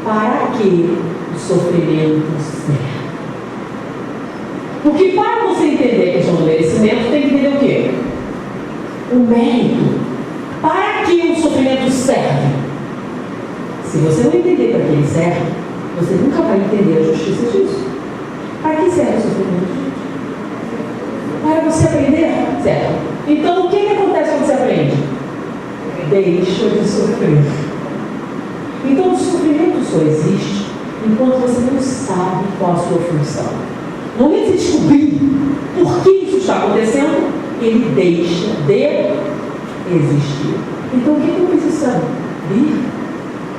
para que o sofrimento serve. Porque para você entender a questão do merecimento, tem que entender o quê? O mérito. Para que o sofrimento serve? Se você não entender para que ele serve, você nunca vai entender a justiça disso. Para que serve o sofrimento? Para você aprender, certo? Então, o que acontece quando você aprende? Deixa de sofrer. Então, o sofrimento só existe enquanto você não sabe qual a sua função. No momento de descobrir por que isso está acontecendo, ele deixa de existir. Então, o que eu preciso saber?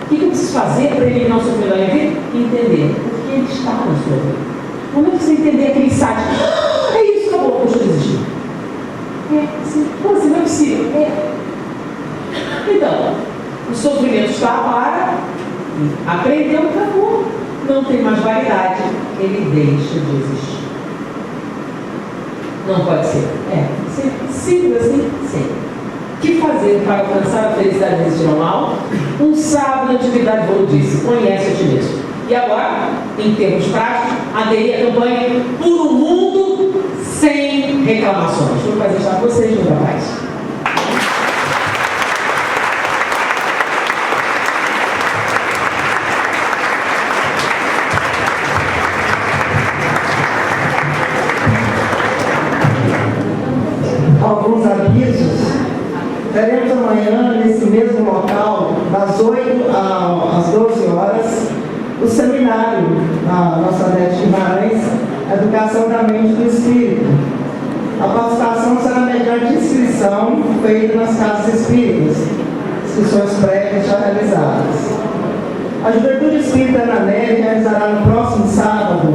O que eu preciso fazer para eliminar o sofrimento da minha vida? Entender porque ele está na sua vida. No momento que você entender aquele site, é isso, acabou, deixa eu desistir. Assim, como assim? Não é possível. Então, o sofrimento está para, aprendeu, acabou. Não tem mais validade, ele deixa de existir. Não pode ser. Simples assim, sim. O que fazer para alcançar a felicidade existencial? Um sábio na atividade vou disse, conhece a ti mesmo. E agora, em termos práticos, aderir à campanha por um mundo sem reclamações. Vou fazer estar com vocês, meu rapaz. Alguns avisos. Teremos amanhã, nesse mesmo local, das 8 às 12 horas, o seminário na nossa Nete Guimarães, Educação da Mente e do Espírito. A participação será mediante inscrição feita nas casas espíritas, inscrições prévias já realizadas. A Juventude Espírita na Neve realizará no próximo sábado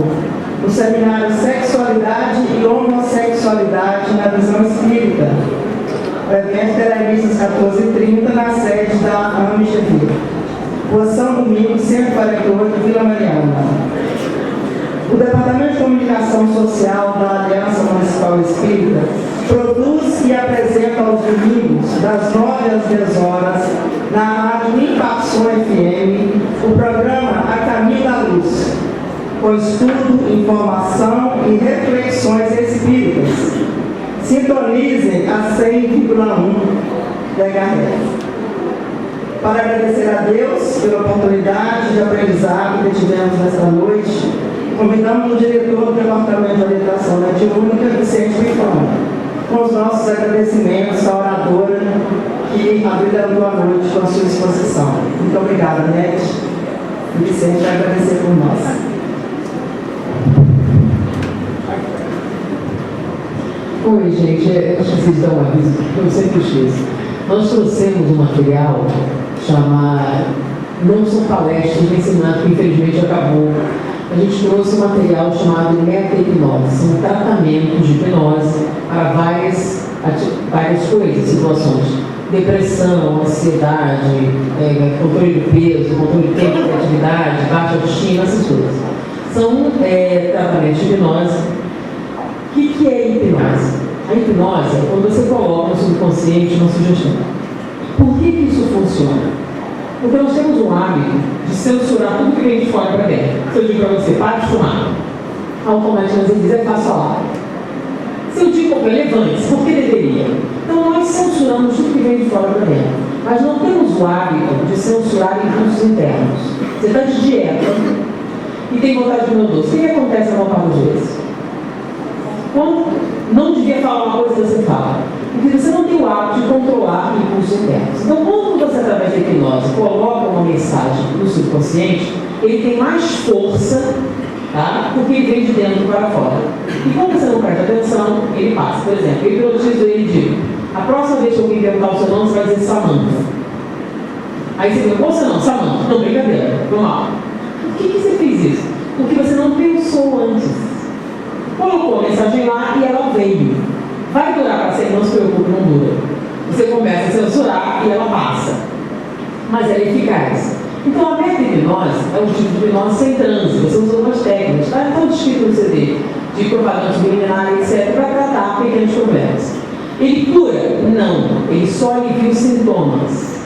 o seminário Sexualidade e Homossexualidade na Visão Espírita. O evento terá início às 14h30 na sede da AMGV. Rua São Domingos, 148, Vila Mariana. O Departamento de Comunicação Social da Aliança Municipal Espírita produz e apresenta aos domingos, das 9 às 10 horas, na Rádio Impacção FM, o programa A Caminho da Luz, com estudo, informação e reflexões espíritas. Sintonizem a 100,1 MHz. Para agradecer a Deus pela oportunidade de aprendizado que tivemos nesta noite, convidamos o diretor do Departamento de Orientação Mediúnica, Vicente Pifano, com os nossos agradecimentos à oradora que abrilhantou a noite com a sua exposição. Muito obrigada, Nete. O Vicente vai agradecer por nós. Oi, gente, eu esqueci de dar um aviso, eu sempre esqueço. Nós trouxemos um material chamado, não são palestras nem seminário, que infelizmente acabou. A gente trouxe um material chamado meta-hipnose, são tratamentos de hipnose para várias coisas, situações. Depressão, ansiedade, controle do peso, controle do tempo, criatividade, baixa autoestima, essas coisas. São tratamentos de hipnose. O que é hipnose? A hipnose é quando você coloca no subconsciente uma sugestão. Por que isso funciona? Porque nós temos um hábito de censurar tudo que vem de fora para dentro. Se eu digo para você, para de fumar, automaticamente você diz, é fácil falar. Se eu digo para levante-se, por que deveria? Então nós censuramos tudo que vem de fora para dentro. Mas não temos o hábito de censurar impulsos internos. Você está de dieta e tem vontade de comer doce. O que acontece a maior parte das vezes? Quando não devia falar uma coisa que você fala, porque você não tem o hábito de controlar impulsos internos. Então, quando você, através da hipnose, coloca uma mensagem no subconsciente, ele tem mais força, tá? Porque ele vem de dentro para fora. E quando você não presta atenção, ele passa. Por exemplo, eu hipnotizo ele e digo, a próxima vez que alguém perguntar o seu nome, você vai dizer Samanta. Aí você diz, qual o seu nome? Samanta. Não, brincadeira. Vamos lá. Por que você fez isso? Porque você não pensou antes. Colocou a mensagem lá e ela veio. Vai durar para sempre, não se preocupe, não dura. Você começa a censurar e ela passa. Mas ela é eficaz. Então a meta-hipnose é um tipo de hipnose sem transe. Você usa algumas técnicas, está descrito no CD, de propaganda subliminar, etc., para tratar pequenos problemas. Ele cura? Não. Ele só alivia os sintomas.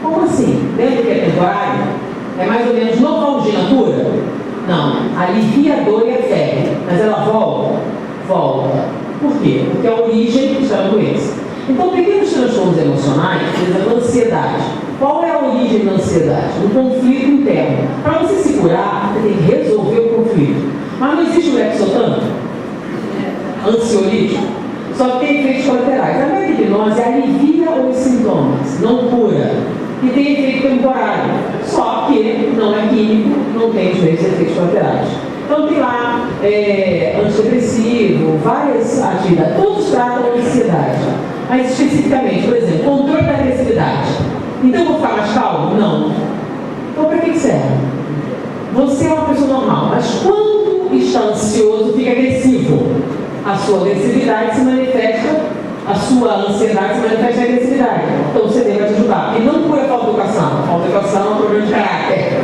Como assim? Dentro que é temporário? É mais ou menos Novalgina cura? Não, alivia a dor e a febre, mas ela volta? Volta. Por quê? Porque a origem está na doença. Então, pequenos transtornos emocionais, por exemplo, ansiedade. Qual é a origem da ansiedade? Um conflito interno. Para você se curar, você tem que resolver o conflito. Mas não existe o Lexotan? Ansiolítico? Só que tem efeitos colaterais. A meta-hipnose alivia os sintomas, não cura. E tem efeito temporário, só que não é químico, não tem os mesmos efeitos colaterais. Então tem lá antidepressivo, várias atividades, todos tratam a ansiedade. Mas especificamente, por exemplo, controle da agressividade. Então eu vou ficar mais calmo? Não. Então para que serve? Você é uma pessoa normal, mas quando está ansioso, fica agressivo. A sua agressividade se manifesta, a sua ansiedade se manifesta em agressividade. Então você deve te ajudar. E não por falta de educação. Falta de educação é um problema de caráter.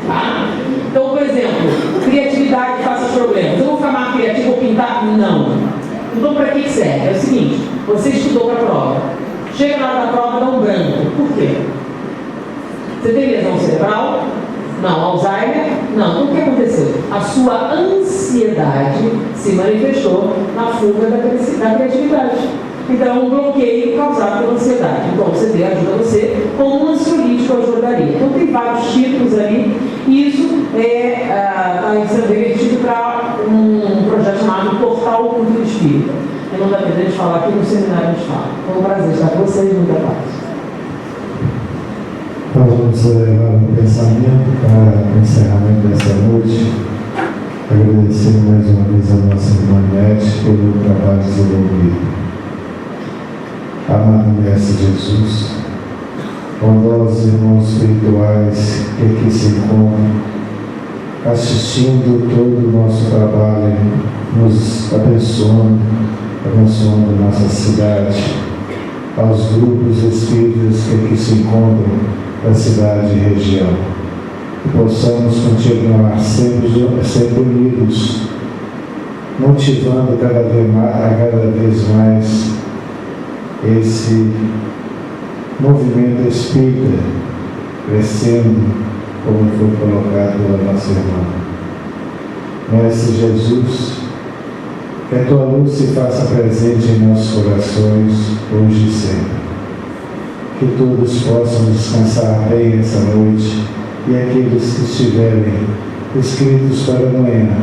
Tá? Então, por exemplo, criatividade faz os problemas. Eu vou ficar mais criativo ou pintar? Não. Então, para que serve? É o seguinte, você estudou para a prova. Chega na hora da prova, dá um branco. Por quê? Você tem lesão cerebral? Não. Alzheimer? Não. Então, o que aconteceu? A sua ansiedade se manifestou na fuga da criatividade. Então, é um bloqueio causado pela ansiedade. Então, o CD ajuda você com um ansiolítico ajudaria. Então, tem vários títulos ali. E isso está sendo revertido para um projeto chamado Portal Cultura Espírita. Eu não dá para a gente falar aqui no seminário, a gente fala. Foi um prazer estar com vocês, muita paz. Nós vamos levar um pensamento para o encerramento dessa noite, agradecendo mais uma vez a nossa irmã Nete pelo trabalho desenvolvido. Amado Mestre Jesus, bondosos irmãos espirituais que aqui se encontram, assistindo todo o nosso trabalho, nos abençoando nossa cidade, aos grupos espíritas que aqui se encontram da cidade e região, que possamos continuar sempre unidos, motivando cada vez mais esse movimento espírita crescendo, como foi colocado pela nossa irmã. Mestre Jesus, que a tua luz se faça presente em nossos corações, hoje e sempre. Que todos possam descansar bem essa noite e aqueles que estiverem inscritos para amanhã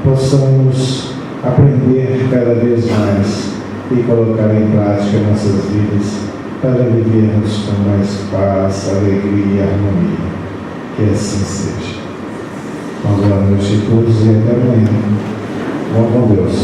possamos aprender cada vez mais e colocar em prática nossas vidas para vivermos com mais paz, alegria e harmonia. Que assim seja. Uma boa noite a todos e até amanhã. Vão com Deus.